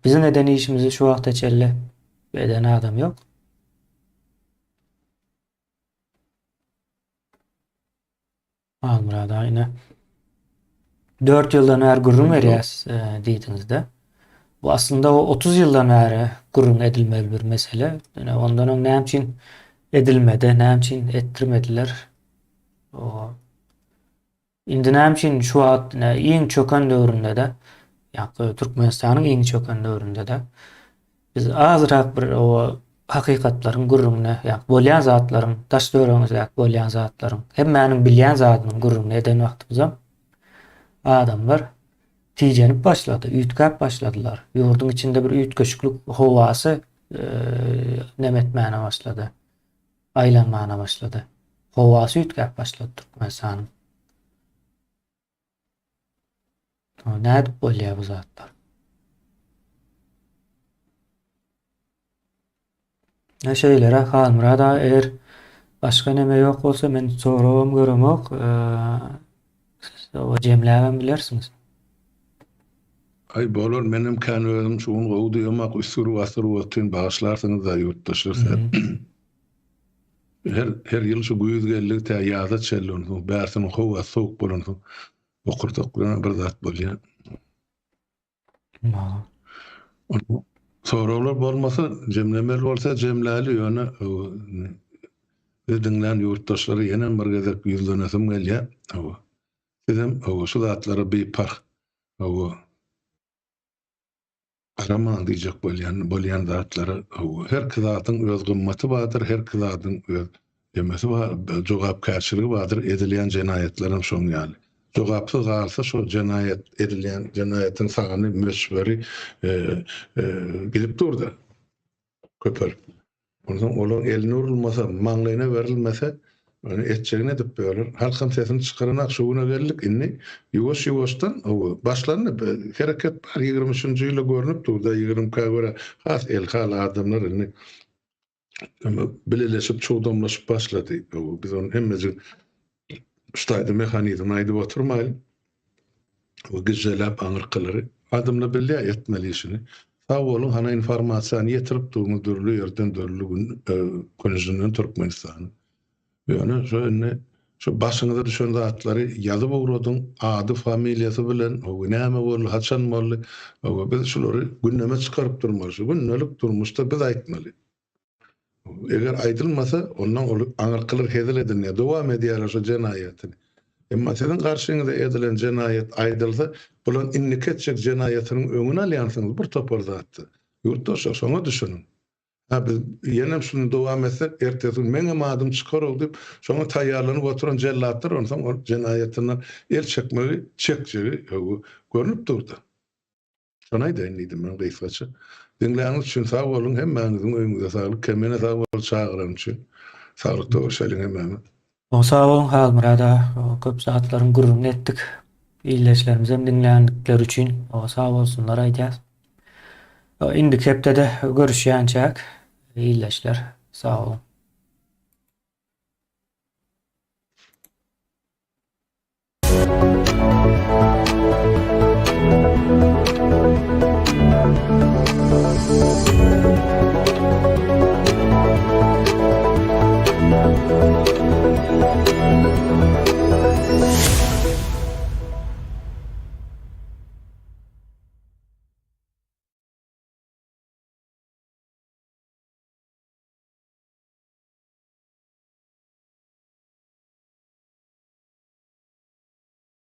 Bizim neden işimizi şu vakta çelle eden adam yok. Almurada yine 4 yıldan beri gurrun veriyaz dediğinizde. Bu aslında o 30 yıldan beri gurrun edilmeli bir mesele. Yani ondan on ne için edilmedi, ne için ettirmediler. O indi ne için şu an iň çöken döwründe de yani Türkmenistan'ın iň çöken döwründe de biz azırak bir o hakikatlaryň gurrunna yani bolýan zatlaryň daş döwrüňizde bolýan zatlaryň hemmäniň bilýän zatynyň gurrunna eden wagtymyzda adamlar tijenip başladı, üýtgäp başladylar. Ýurdun içinde bir üýtgeçlik howasy nemetmäne başlady. Aýlanmana başlady. Howasy üýtgäp başlady Türkmenistanyň. Näde bolýar bu zatlar? Ne şeylere halmıra da eğer başka neme yok olsa men sorum göremok o jemlägem bilersiniz. Ay bolur menim kanalym şuň gowdy ýamak üstüri wasyr wagtyn bağışlarsyňyz da ýurtdaşlar. Her ýyl şu güýz gellik tä ýaza çellon, bärsin howa soğuk bolan. Okurtaklarına bir zat bolýar. Soralar bolmasa, jemlemeli bolsa jemläli ýöne dinlän ýurtdaşlary ýene bir gezek ýüzlenesem gelýär. Dedim, şu zatlara beýpar. Araman diýjek bolýan zatlara her zatyň öz gymmaty bardyr, her zatyň öz demesi bar, jogapkärçiligi bardyr edilýän jenaýetlerim şoň ýaly. Jogapsy galsa şu jenayet edilýän jenaýetin sany meşberi bilip durdy. Köpür. Ondan olan eline urulmasa, maňlaýyna berilmese, onu etçegine dip bölür. Halkam sesini çıkaranak şuuna geldik inni. Yuvaş-yuvaştan başlarına hareket bar 23. ýyla görünüp durda 20'ka göre has el-hal adamlar inni bileleşip çoğdamlaşıp başladı. Biz onun hemmeci ustaydı mekanizm aydı oturmaylı. O güzelap anırkıları adamla belli etmeli işini. Sağ olun hana informasyonu yetirip durduğumuz dörlü yerden dörlü konjunun Türkmenistan'ı. Yani şöyle şu başınıza düşen zatları yazıp uğradın adı familyası bilen o näme bolu haçan bolu biz şuları gündeme çıkarıp durmalı. Günnelik durmuşta biz aytmaly. Eger aýdylmasa ondan olup anarkylary hedil edilýär. Dowam edýär şu jenaýetini. Emma sizin karşınıza edilen jenaýet aýdylsa, bulan innikeçek jenaýetiniň öňüne alýansyňyz bir topar zatdy. Ýurtdaşlar şoňa düşünün. Biz ýene şunu dowam etsek, ertesi gün meňe madym çykaral diýip, şoňa taýýarlanyp oturan jellatlar onsoň o jenaýetinden el çekmeli, çekjegi görünüp durdy. Şoňa diýdim men gysgaça. Dinleýäňiz üçin sag bolun, hemmäňiziň öýüňize saglyk, kemene sag bol çagyran üçin. Saglyk doguşalyň hemmäňiz. O sağ olun halmırada köp saatlaryň gurrun etdik. İýleşlerimiz hem dinleýänlikler üçin o sağ bolsunlar aýdýas. Indi hepde de görüşýänçäk. İýleşler. Sağ olun.